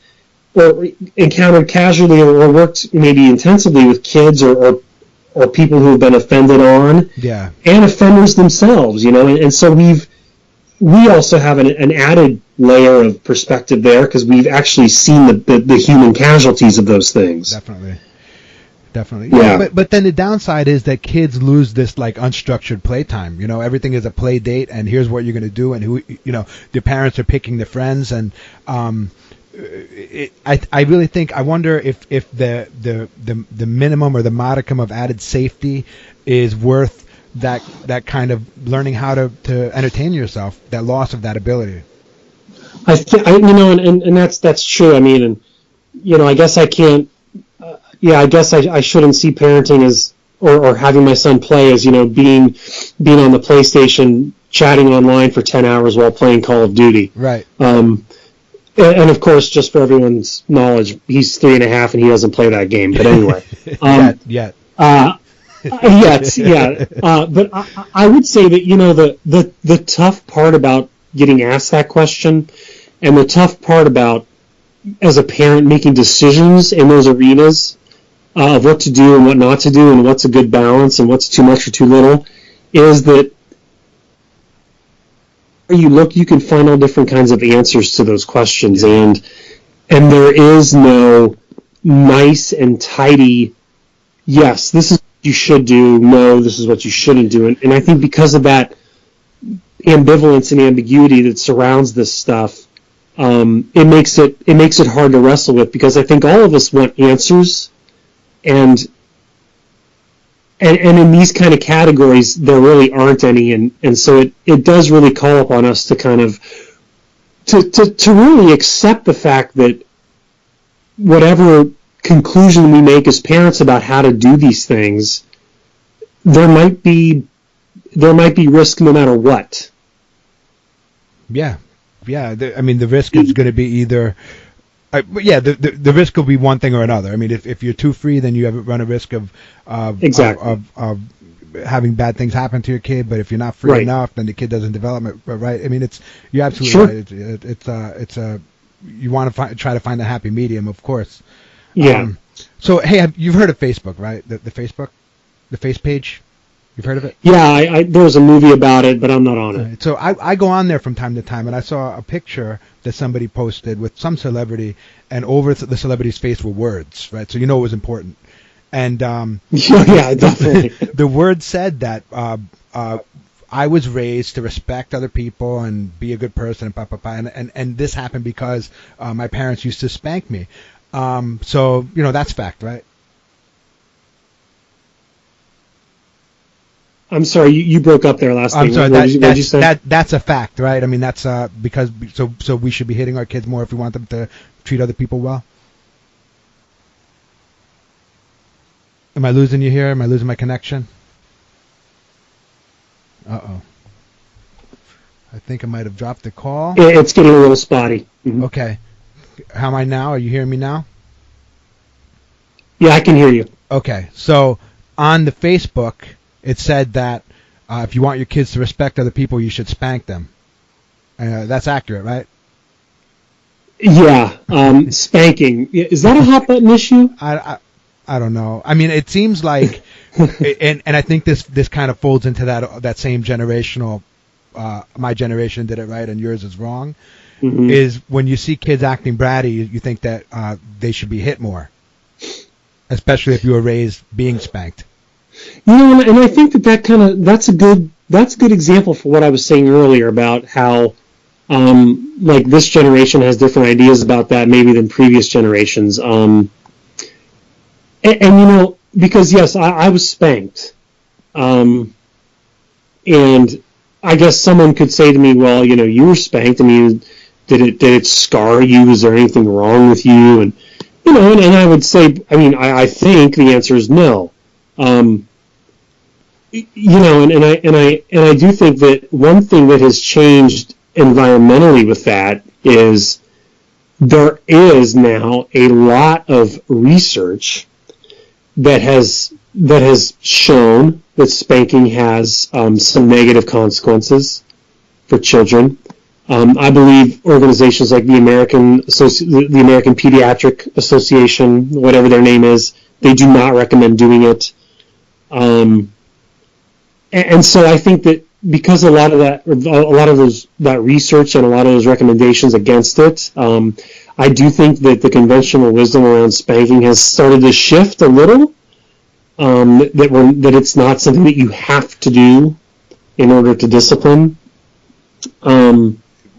or encountered casually or worked maybe intensively with kids or people who have been offended on, and offenders themselves, you know, and so we also have an added layer of perspective there because we've actually seen the human casualties of those things. Definitely. Yeah. But then the downside is that kids lose this like unstructured playtime. You know, everything is a play date, and here's what you're going to do, and who, you know, the parents are picking their friends, and I really think, I wonder if the minimum or the modicum of added safety is worth that kind of learning how to entertain yourself, that loss of that ability. And that's true. I mean, and you know, I guess I can't. I guess I shouldn't see parenting as or having my son play as, you know, being on the PlayStation chatting online for 10 hours while playing Call of Duty. Right. And of course, just for everyone's knowledge, he's 3.5 and he doesn't play that game. But anyway, yet. But I would say that, you know, the tough part about getting asked that question, and the tough part about as a parent making decisions in those arenas of what to do and what not to do, and what's a good balance and what's too much or too little, is that you look, you can find all different kinds of answers to those questions, and there is no nice and tidy, yes, this is what you should do, no, this is what you shouldn't do. And I think because of that ambivalence and ambiguity that surrounds this stuff, it makes it hard to wrestle with, because I think all of us want answers, and in these kind of categories there really aren't any, and so it does really call upon us to kind of to really accept the fact that whatever conclusion we make as parents about how to do these things, there might be risk no matter what. Yeah. I mean, the risk is going to be either, the risk will be one thing or another. I mean, if you're too free, then you run a risk of having bad things happen to your kid. But if you're not free enough, then the kid doesn't develop it right. I mean, you're absolutely right. You want to try to find a happy medium, of course. Yeah. So hey, you've heard of Facebook, right? The Facebook, the Face page. You've heard of it? Yeah, there was a movie about it, but I'm not on it. So I go on there from time to time, and I saw a picture that somebody posted with some celebrity, and over the celebrity's face were words, right? So you know it was important. And yeah, definitely. The word said that I was raised to respect other people and be a good person, and this happened because my parents used to spank me. So that's fact, right? I'm sorry, you broke up there last I'm thing. sorry, What did you say? that's a fact, right? I mean, that's because so we should be hitting our kids more if we want them to treat other people well. Am I losing you here? Am I losing my connection? Uh-oh. I think I might have dropped the call. It's getting a little spotty. Mm-hmm. Okay. How am I now? Are you hearing me now? Yeah, I can hear you. Okay. So on the Facebook, it said that if you want your kids to respect other people, you should spank them. That's accurate, right? Yeah. Spanking. Is that a hot button issue? I don't know. I mean, it seems like, and I think this kind of folds into that same generational. My generation did it right, and yours is wrong. Mm-hmm. Is when you see kids acting bratty, you think that they should be hit more, especially if you were raised being spanked. And I think that's a good example for what I was saying earlier about how like this generation has different ideas about that maybe than previous generations. And because yes, I was spanked, and I guess someone could say to me, well, you were spanked. I mean, did it scar you? Was there anything wrong with you? And and I would say, I mean, I think the answer is no. And I do think that one thing that has changed environmentally with that is there is now a lot of research that has shown that spanking has some negative consequences for children. I believe organizations like the American Pediatric Association, whatever their name is, they do not recommend doing it. And so I think that because a lot of that research and a lot of those recommendations against it, I do think that the conventional wisdom around spanking has started to shift a little. That it's not something that you have to do in order to discipline.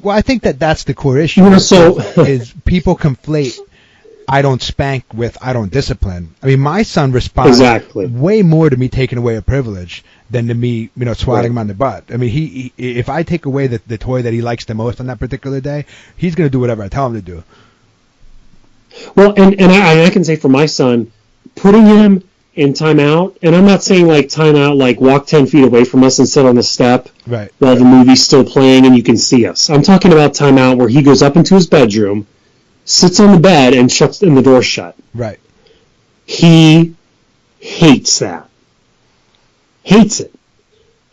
Well, I think that's the core issue. Is people conflate I don't spank with I don't discipline. I mean, my son responds way more to me taking away a privilege than to me, swatting him on the butt. I mean, he if I take away the toy that he likes the most on that particular day, he's going to do whatever I tell him to do. Well, and I can say for my son, putting him in timeout, and I'm not saying like timeout, like walk 10 feet away from us and sit on the step while the movie's still playing and you can see us. I'm talking about timeout where he goes up into his bedroom, sits on the bed, and the door shut. Right. He hates that. Hates it.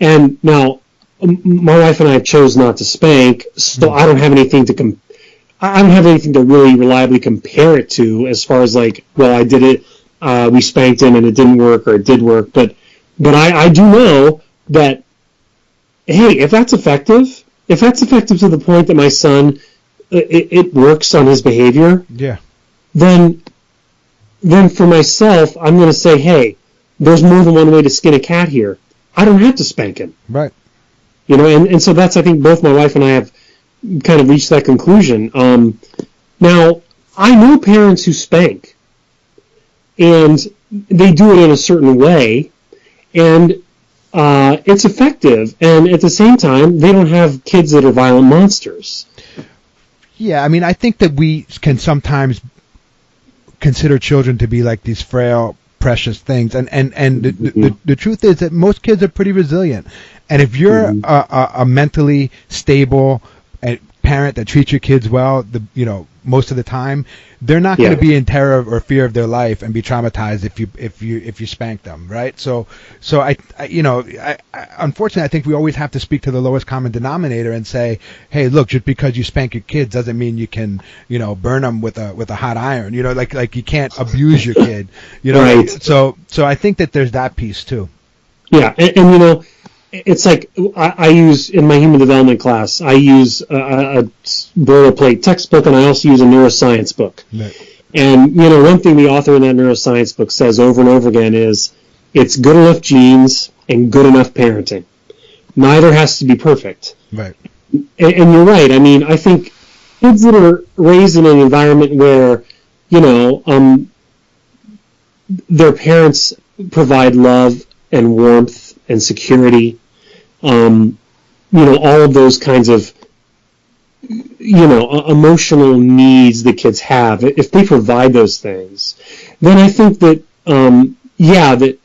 And now, my wife and I chose not to spank, so I don't have anything to I don't have anything to really reliably compare it to as far as like, well, I did it. We spanked him and it didn't work, or it did work, but I do know that, hey, if that's effective to the point that my son, it works on his behavior, then for myself, I'm going to say, hey, there's more than one way to skin a cat here. I don't have to spank him. Right. And so that's, I think both my wife and I have kind of reached that conclusion. Now, I know parents who spank, and they do it in a certain way, and it's effective, and at the same time, they don't have kids that are violent monsters. Yeah, I mean, I think that we can sometimes consider children to be like these frail, precious things, and the truth is that most kids are pretty resilient, and if you're a mentally stable parent that treats your kids well, most of the time, they're not going to be in terror or fear of their life and be traumatized if you spank them, right? So I unfortunately, I think we always have to speak to the lowest common denominator and say, hey, look, just because you spank your kids doesn't mean you can burn them with a hot iron, like you can't abuse your kid, Right. So I think that there's that piece too. Yeah, and it's like I use in my human development class, I use a boilerplate textbook, and I also use a neuroscience book. Right. And one thing the author in that neuroscience book says over and over again is, it's good enough genes and good enough parenting. Neither has to be perfect. Right. And you're right. I mean, I think kids that are raised in an environment where, their parents provide love and warmth and security, all of those kinds of, emotional needs that kids have, if they provide those things, then I think that, that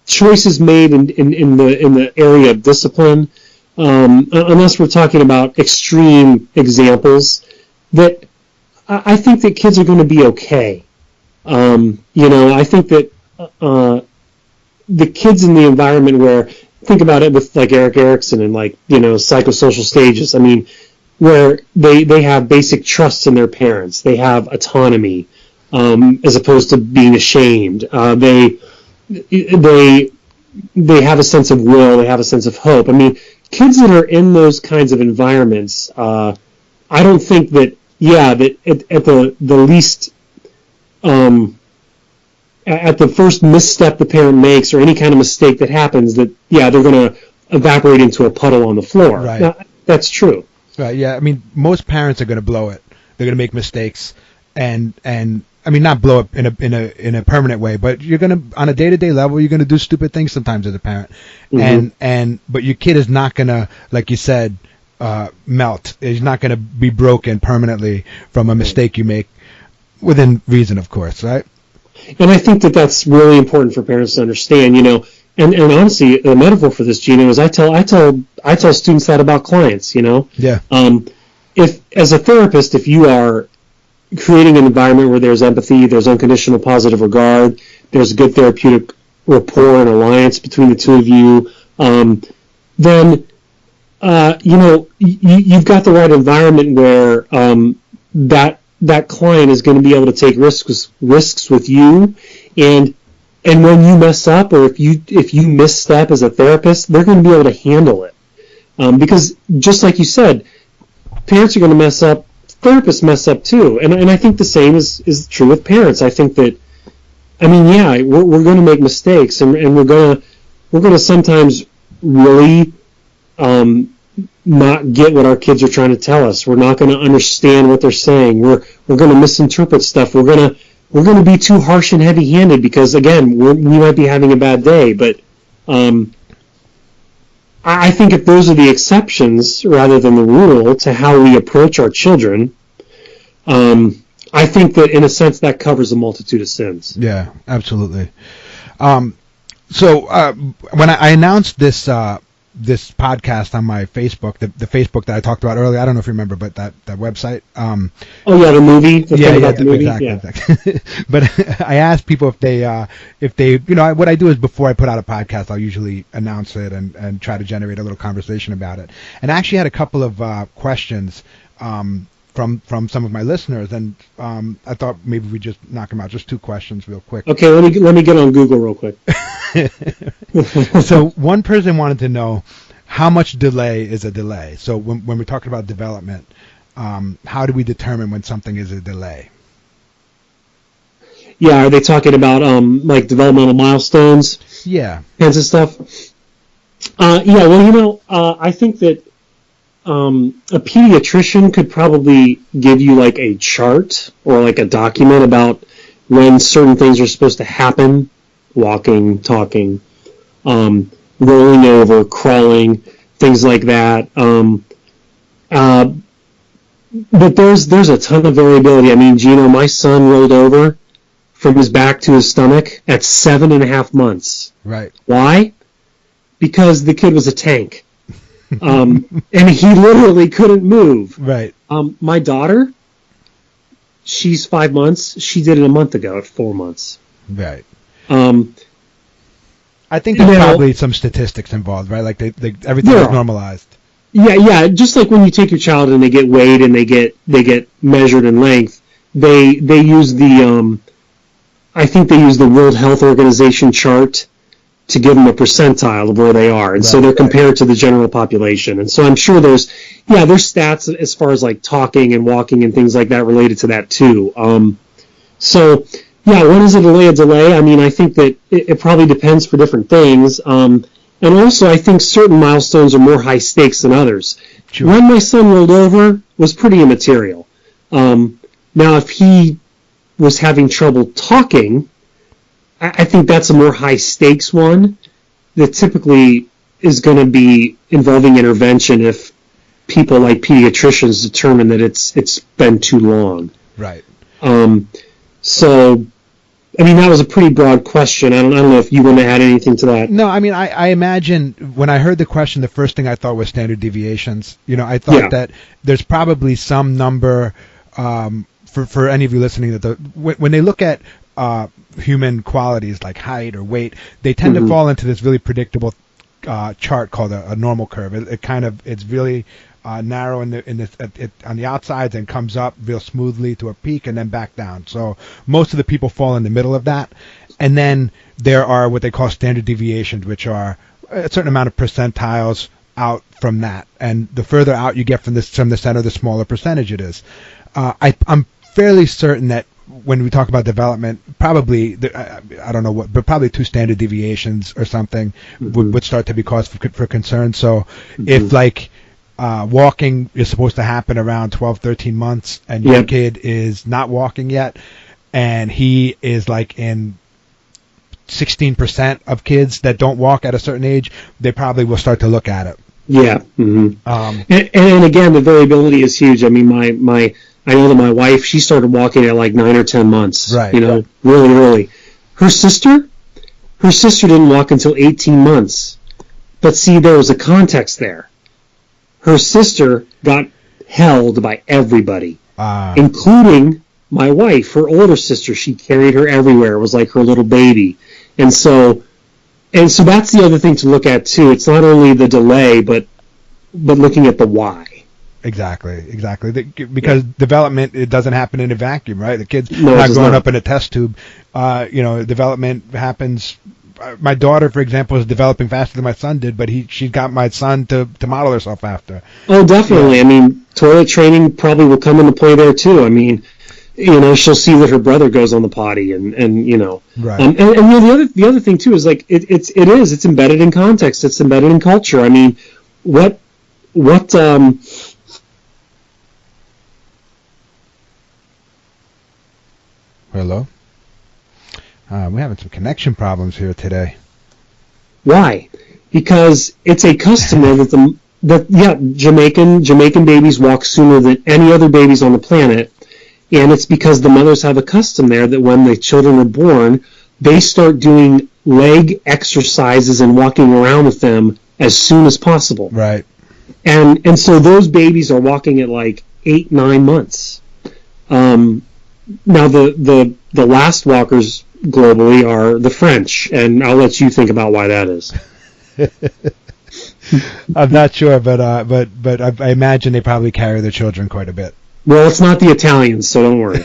choices made in the area of discipline, unless we're talking about extreme examples, that I think that kids are going to be okay. I think that the kids in the environment where, think about it with like Erik Erikson and psychosocial stages, I mean, where they have basic trust in their parents, they have autonomy, as opposed to being ashamed. They have a sense of will, they have a sense of hope. I mean, kids that are in those kinds of environments, I don't think that, that at the least, at the first misstep the parent makes or any kind of mistake that happens, that, they're going to evaporate into a puddle on the floor. Right. Now, that's true. Right, yeah. I mean, most parents are going to blow it. They're going to make mistakes, and I mean, not blow it in a permanent way, but you're going to, on a day-to-day level, you're going to do stupid things sometimes as a parent. Mm-hmm. But your kid is not going to, like you said, melt. He's not going to be broken permanently from a mistake you make, within reason, of course, right? And I think that that's really important for parents to understand, and honestly, the metaphor for this, Gino, is I tell students that about clients, Yeah. If, as a therapist, if you are creating an environment where there's empathy, there's unconditional positive regard, there's good therapeutic rapport and alliance between the two of you, then, you've got the right environment where that client is going to be able to take risks with you, and when you mess up, or if you misstep as a therapist, they're going to be able to handle it, because just like you said, parents are going to mess up, therapists mess up too, and I think the same is true with parents. I think that, we're going to make mistakes, and we're going to sometimes really not get what our kids are trying to tell us. We're not going to understand what they're saying. We're going to misinterpret stuff. We're going to be too harsh and heavy-handed because, again, we might be having a bad day. But I think if those are the exceptions rather than the rule to how we approach our children, I think that, in a sense, that covers a multitude of sins. Yeah, absolutely. So when I announced this podcast on my Facebook, the Facebook that I talked about earlier, I don't know if you remember, but that website. The movie. The movie. Exactly. But I asked people if they, what I do is before I put out a podcast, I'll usually announce it and try to generate a little conversation about it. And I actually had a couple of questions from some of my listeners, and I thought maybe we just knock them out. Just two questions real quick. Okay, let me get on Google real quick. So one person wanted to know how much delay is a delay. So when we're talking about development, how do we determine when something is a delay? Yeah, are they talking about like developmental milestones? Yeah. Kinds of stuff? I think that a pediatrician could probably give you like a chart or like a document about when certain things are supposed to happen: walking, talking, rolling over, crawling, things like that. But there's a ton of variability. I mean, Gino, my son rolled over from his back to his stomach at 7.5 months. Right. Why? Because the kid was a tank. And he literally couldn't move. Right. My daughter, she's 5 months. She did it a month ago at 4 months. Right. I think there's probably some statistics involved, right? Like everything is normalized. Yeah. Just like when you take your child and they get weighed and they get measured in length, they use the I think they use the World Health Organization chart to give them a percentile of where they are, and so they're compared to the general population. And so I'm sure there's stats as far as like talking and walking and things like that related to that too. So when is a delay? I mean, I think that it probably depends for different things. And also, I think certain milestones are more high stakes than others. Sure. When my son rolled over was pretty immaterial. Now, if he was having trouble talking, I think that's a more high stakes one that typically is going to be involving intervention if people like pediatricians determine that it's been too long. Right. So, I mean, that was a pretty broad question. I don't know if you want to add anything to that. No, I mean, I imagine when I heard the question, the first thing I thought was standard deviations. I thought that there's probably some number, for any of you listening, that when they look at human qualities like height or weight, they tend to fall into this really predictable chart called a normal curve. It's really narrow on the outsides and comes up real smoothly to a peak and then back down. So most of the people fall in the middle of that. And then there are what they call standard deviations, which are a certain amount of percentiles out from that. And the further out you get from the center, the smaller percentage it is. I'm fairly certain that when we talk about development, probably, I don't know what, but probably 2 standard deviations or something would start to be cause for concern. So if walking is supposed to happen around 12, 13 months and your kid is not walking yet and he is in 16% of kids that don't walk at a certain age, they probably will start to look at it. Yeah. And again, the variability is huge. I mean, I know that my wife, she started walking at 9 or 10 months. Right. Really early. Her sister didn't walk until 18 months. But see, there was a context there. Her sister got held by everybody, including my wife, her older sister. She carried her everywhere. It was like her little baby. And so that's the other thing to look at too. It's not only the delay, but looking at the why. Exactly. Because development, it doesn't happen in a vacuum, right? The kid's not growing up in a test tube. Development happens. My daughter, for example, is developing faster than my son did, but she got my son to model herself after. Oh, definitely. Yeah. I mean, toilet training probably will come into play there too. I mean, she'll see that her brother goes on the potty, and Right. And the other thing too is it's embedded in context. It's embedded in culture. I mean, what Hello? We're having some connection problems here today. Why? Because it's a custom that Jamaican babies walk sooner than any other babies on the planet, and it's because the mothers have a custom there that when the children are born, they start doing leg exercises and walking around with them as soon as possible. Right. And so those babies are walking at 8, 9 months. Now the last walkers globally are the French, and I'll let you think about why that is. I'm not sure, but I imagine they probably carry their children quite a bit. Well, it's not the Italians, so don't worry.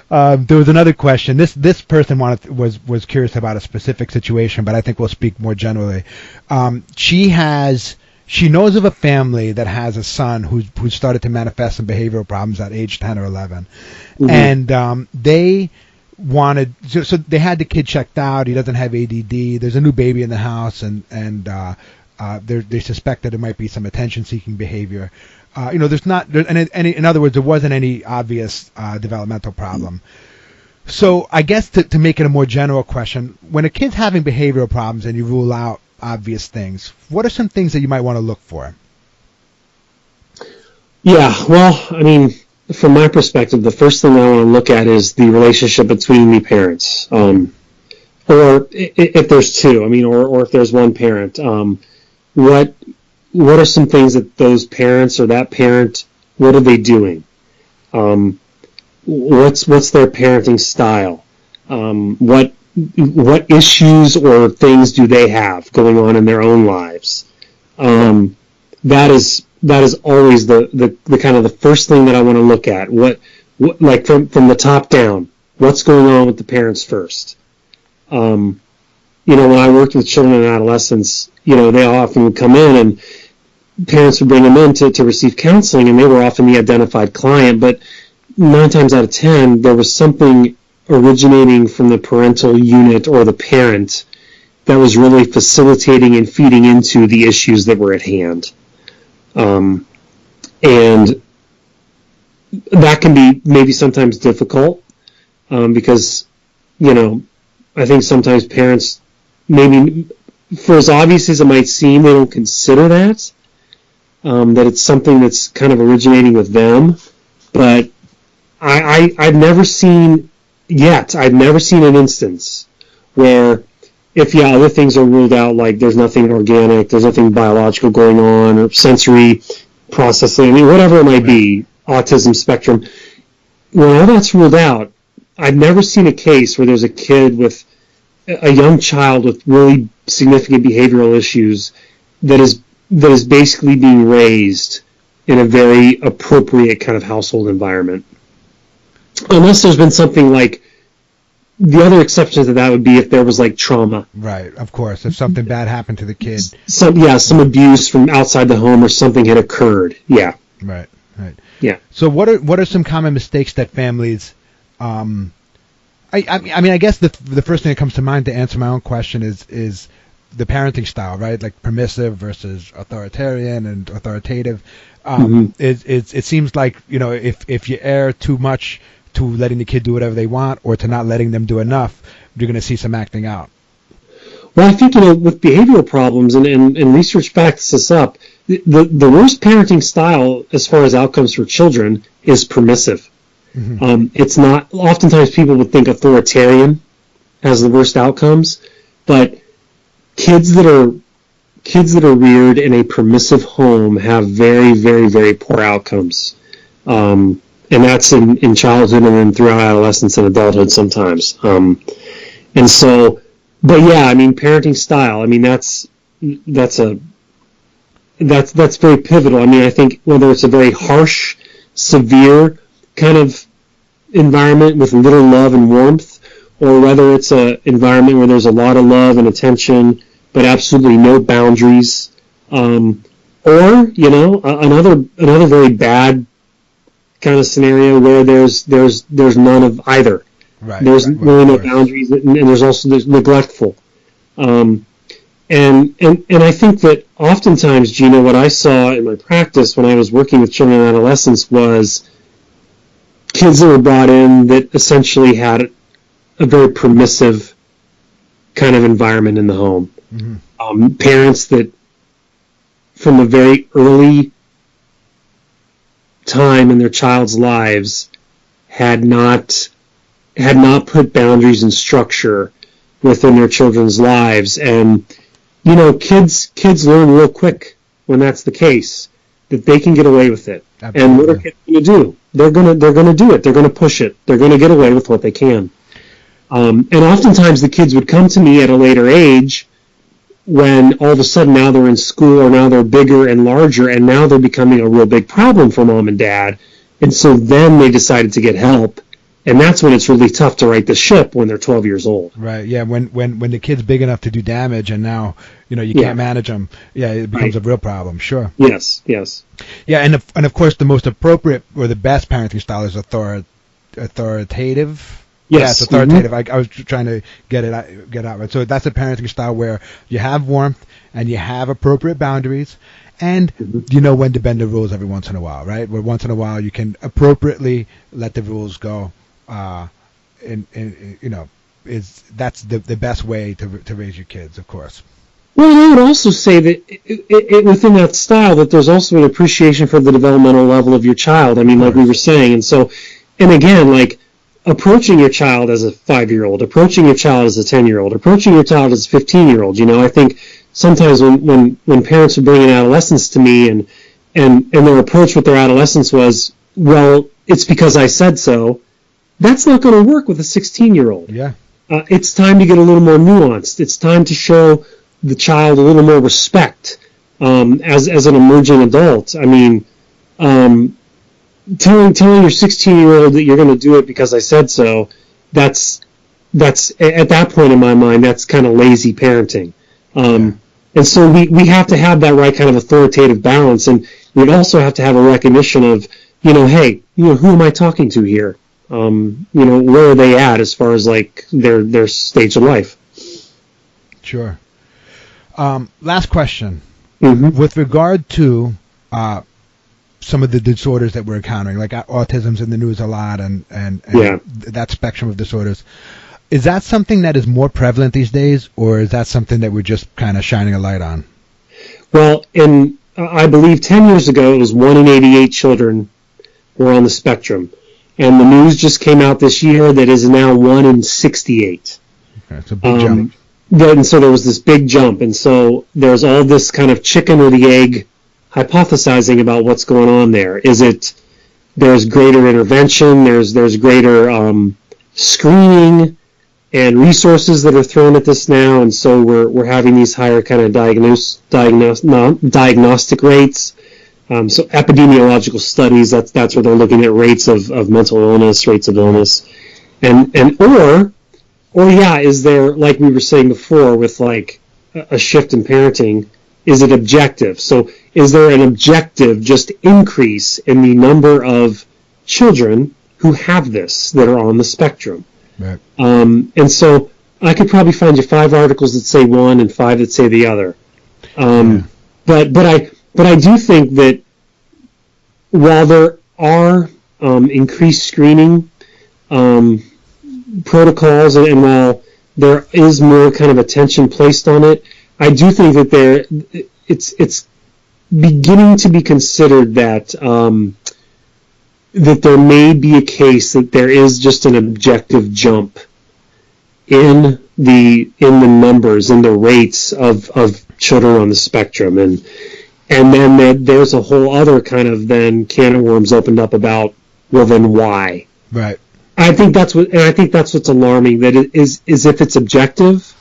There was another question. This person was curious about a specific situation, but I think we'll speak more generally. She knows of a family that has a son who started to manifest some behavioral problems at age 10 or 11, and they wanted so they had the kid checked out. He doesn't have ADD. There's a new baby in the house, and they suspect that it might be some attention-seeking behavior. There's not, in other words, there wasn't any obvious developmental problem. So I guess to make it a more general question, when a kid's having behavioral problems and you rule out obvious things, what are some things that you might want to look for? Yeah, well, I mean, from my perspective, the first thing I want to look at is the relationship between the parents, or if there's two, I mean, or if there's one parent. What are some things that those parents or that parent, what are they doing? What's their parenting style? What issues or things do they have going on in their own lives? That is always the kind of the first thing that I want to look at. What like from the top down, what's going on with the parents first? When I worked with children and adolescents, they often would come in and parents would bring them in to receive counseling, and they were often the identified client, but 9 times out of 10, there was something originating from the parental unit or the parent that was really facilitating and feeding into the issues that were at hand. And that can be maybe sometimes difficult, because, I think sometimes parents, maybe for as obvious as it might seem, they don't consider that it's something that's kind of originating with them. But I've never seen an instance where, if other things are ruled out, like there's nothing organic, there's nothing biological going on, or sensory processing, whatever it might be, autism spectrum, when all that's ruled out, I've never seen a case where there's a young child with really significant behavioral issues that is basically being raised in a very appropriate kind of household environment. Unless there's been something like, the other exception to that would be if there was like trauma. Right, of course. If something bad happened to the kid. Some abuse from outside the home, or something had occurred. Yeah. Right. Yeah. So what are some common mistakes that families, I guess the first thing that comes to mind to answer my own question is the parenting style, right? Like permissive versus authoritarian and authoritative. It seems like, if you err too much to letting the kid do whatever they want, or to not letting them do enough, you're going to see some acting out. Well, I think, with behavioral problems, and research backs this up, the worst parenting style as far as outcomes for children is permissive. It's not, oftentimes people would think authoritarian has the worst outcomes, but kids that are reared in a permissive home have very, very, very poor outcomes. And that's in childhood and then throughout adolescence and adulthood sometimes. But yeah, parenting style, that's very pivotal. I think whether it's a very harsh, severe kind of environment with little love and warmth, or whether it's an environment where there's a lot of love and attention, but absolutely no boundaries, or another very bad kind of scenario where there's none of either. Right. There's really no boundaries, and there's neglectful. And I think that oftentimes, Gino, what I saw in my practice when I was working with children and adolescents was kids that were brought in that essentially had a very permissive kind of environment in the home. Parents that from a very early time in their child's lives had not put boundaries and structure within their children's lives. And kids learn real quick when that's the case, that they can get away with it. Absolutely. And what are kids going to do? They're going to do it. They're going to push it. They're going to get away with what they can. And oftentimes the kids would come to me at a later age when all of a sudden now they're in school, or now they're bigger and larger, and now they're becoming a real big problem for mom and dad. And so then they decided to get help. And that's when it's really tough to right the ship, when they're 12 years old. Right. Yeah. When the kid's big enough to do damage, and now you can't manage them. Yeah, it becomes a real problem. Sure. Yes. Yeah, and of course the most appropriate or the best parenting style is authoritative. Yes, it's authoritative. I was trying to get out right. So that's a parenting style where you have warmth and you have appropriate boundaries, and you know when to bend the rules every once in a while, right? Where once in a while you can appropriately let the rules go. That's the best way to raise your kids, of course. Well, I would also say that within that style, that there's also an appreciation for the developmental level of your child. Like we were saying, and again, like approaching your child as a 5-year-old, approaching your child as a 10-year-old, approaching your child as a 15-year-old. I think sometimes when parents are bringing adolescents to me and their approach with their adolescents was, well, it's because I said so. That's not going to work with a 16-year-old. Yeah. It's time to get a little more nuanced. It's time to show the child a little more respect as an emerging adult. Telling your 16-year-old that you're going to do it because I said so, that's at that point in my mind, that's kind of lazy parenting. And so we have to have that right kind of authoritative balance, and we also have to have a recognition of, hey, who am I talking to here? Where are they at as far as like their stage of life? Sure. Last question. Mm-hmm. With regard to some of the disorders that we're encountering, like autism's in the news a lot, and that spectrum of disorders, is that something that is more prevalent these days, or is that something that we're just kind of shining a light on? Well, I believe 10 years ago, it was 1 in 88 children were on the spectrum. And the news just came out this year that is now 1 in 68. Okay, it's a big jump. And so there was this big jump. And so there's all this kind of chicken or the egg hypothesizing about what's going on there. Is it there's greater intervention, there's greater screening and resources that are thrown at this now, and so we're having these higher kind of diagnostic rates. So epidemiological studies, that's where they're looking at rates of mental illness, rates of illness, or is there, like we were saying before, with like a shift in parenting, is it objective? So is there an objective just increase in the number of children who have this that are on the spectrum? Right. And so I could probably find you 5 articles that say one and 5 that say the other. But I do think that while there are increased screening protocols, and while there is more kind of attention placed on it, I do think that it's beginning to be considered that that there may be a case that there is just an objective jump in the numbers, in the rates of children on the spectrum, and then there's a whole other kind of then can of worms opened up about, well, then why? Right. I think that's what's alarming, that it is if it's objective,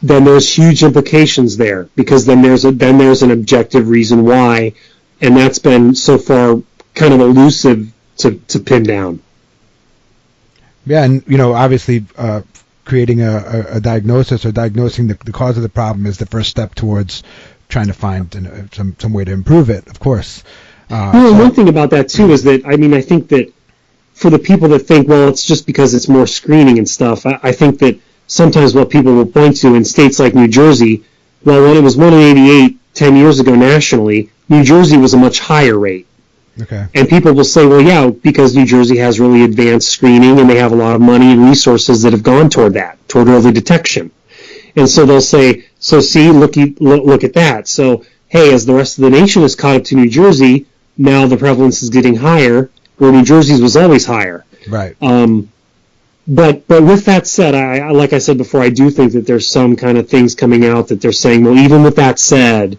then there's huge implications there, because then there's an objective reason why, and that's been so far kind of elusive to pin down. Yeah, and obviously creating a diagnosis or diagnosing the cause of the problem is the first step towards trying to find some way to improve it, of course. One thing about that too is that, I think that for the people that think, well, it's just because it's more screening and stuff, I think that sometimes what people will point to in states like New Jersey, well, when it was 1 in 88 10 years ago nationally, New Jersey was a much higher rate. Okay. And people will say, well, yeah, because New Jersey has really advanced screening and they have a lot of money and resources that have gone toward early detection. And so they'll say, so see, look at that. So, hey, as the rest of the nation has caught up to New Jersey, now the prevalence is getting higher, where New Jersey's was always higher. Right. But with that said, I like I said before, I do think that there's some kind of things coming out that they're saying, well, even with that said,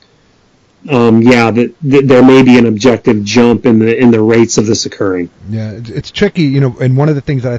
that there may be an objective jump in the rates of this occurring. Yeah, it's tricky, and one of the things that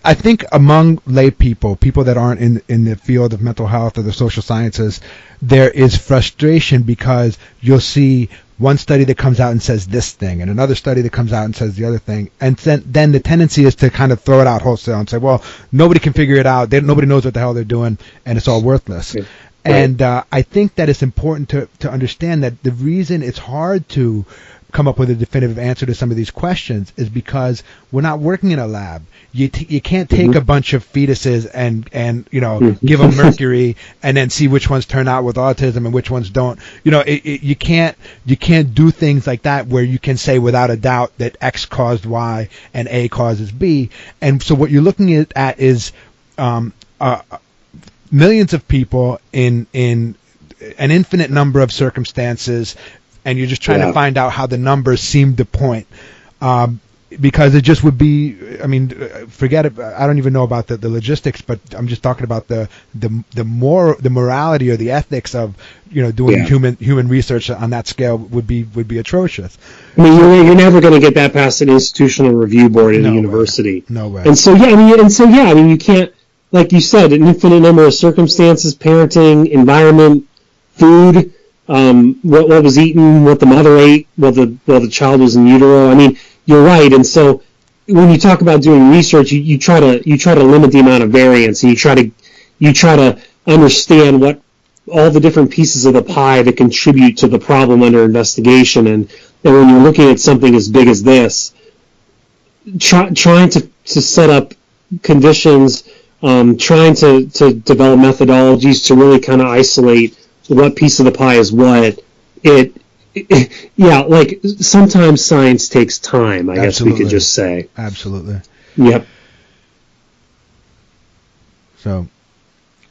I think among lay people that aren't in the field of mental health or the social sciences, there is frustration because you'll see one study that comes out and says this thing, and another study that comes out and says the other thing, and then the tendency is to kind of throw it out wholesale and say, well, nobody can figure it out, nobody knows what the hell they're doing, and it's all worthless. Yeah. And I think that it's important to understand that the reason it's hard to come up with a definitive answer to some of these questions is because we're not working in a lab. You can't take a bunch of fetuses and give them mercury and then see which ones turn out with autism and which ones don't. You can't do things like that where you can say without a doubt that X caused Y and A causes B. And so what you're looking at is millions of people in an infinite number of circumstances, and you're just trying to find out how the numbers seem to point. Because it just would be, forget it. I don't even know about the logistics, but I'm just talking about the morality or the ethics of doing human research on that scale would be atrocious. You're never going to get that past an institutional review board in a university. No way. And so you can't, like you said, an infinite number of circumstances, parenting, environment, food, what was eaten, what the mother ate, while the child was in utero. You're right, and so when you talk about doing research, you try to limit the amount of variance, and you try to understand what all the different pieces of the pie that contribute to the problem under investigation. And when you're looking at something as big as this, trying to set up conditions trying to develop methodologies to really kind of isolate what piece of the pie is what. Yeah, like sometimes science takes time, I guess we could just say. Absolutely. Yep. So,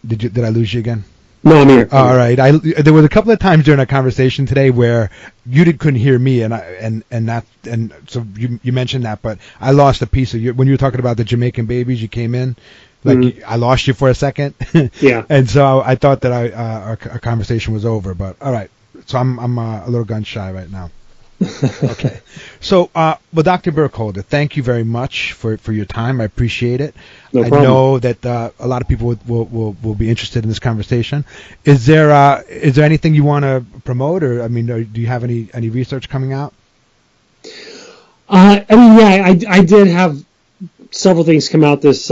did I lose you again? No, I'm here. All right. There was a couple of times during our conversation today where you couldn't hear me, and so you mentioned that, but I lost a piece of you when you were talking about the Jamaican babies. You came in, like I lost you for a second. Yeah. And so I thought that our conversation was over, but all right. So I'm a little gun shy right now. Okay. So, well, Dr. Burkholder, thank you very much for your time. I appreciate it. No problem. I know that a lot of people will be interested in this conversation. Is there anything you want to promote, or I mean, do you have any research coming out? I mean, yeah, I did have several things come out this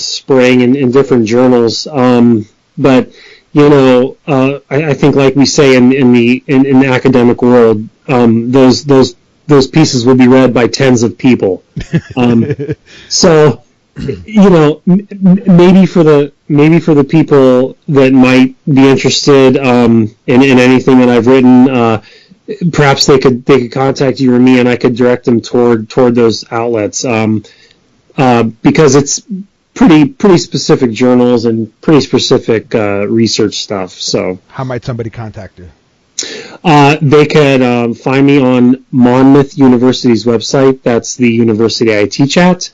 spring in different journals, but. You know, I think, like we say in the academic world, those pieces will be read by tens of people. So, you know, maybe for the people that might be interested in anything that I've written, perhaps they could contact you or me, and I could direct them toward those outlets, because it's pretty specific journals and pretty specific research stuff. So, how might somebody contact you? They could find me on Monmouth University's website. That's the university I teach at.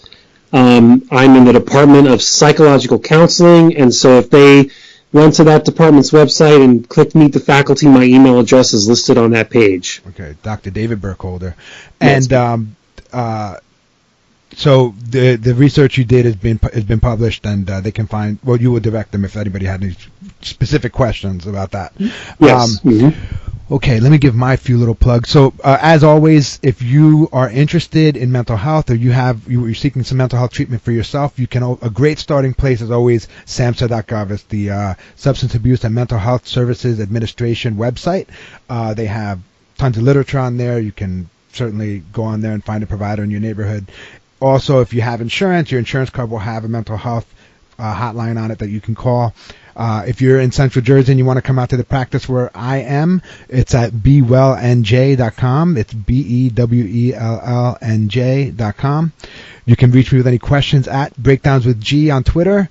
I'm in the Department of Psychological Counseling, and so if they went to that department's website and clicked Meet the Faculty, my email address is listed on that page. Okay, Dr. David Burkholder. And so the research you did has been published, and they can find. Well, you will direct them if anybody had any specific questions about that. Yes. Okay, let me give my few little plugs. So, as always, if you are interested in mental health, or you're seeking some mental health treatment for yourself, a great starting place is always SAMHSA.gov. It's the Substance Abuse and Mental Health Services Administration website. They have tons of literature on there. You can certainly go on there and find a provider in your neighborhood. Also, if you have insurance, your insurance card will have a mental health hotline on it that you can call. If you're in Central Jersey and you want to come out to the practice where I am, it's at bewellnj.com. It's BEWELLNJ.com. You can reach me with any questions at breakdownswithg on Twitter.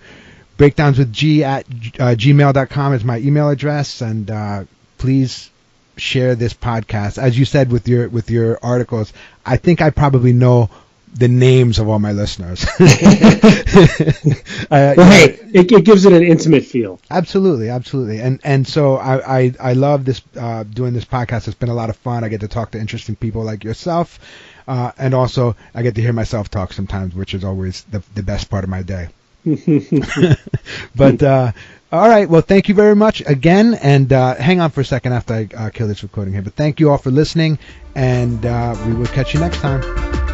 Breakdownswithg at gmail.com is my email address, and please share this podcast. As you said with your articles, I think I probably know the names of all my listeners. Well, hey, it gives it an intimate feel. Absolutely. And so I love this doing this podcast. It's been a lot of fun. I get to talk to interesting people like yourself, and also I get to hear myself talk sometimes, which is always the best part of my day. But all right, well, thank you very much again, and hang on for a second after I kill this recording here. But thank you all for listening, and we will catch you next time.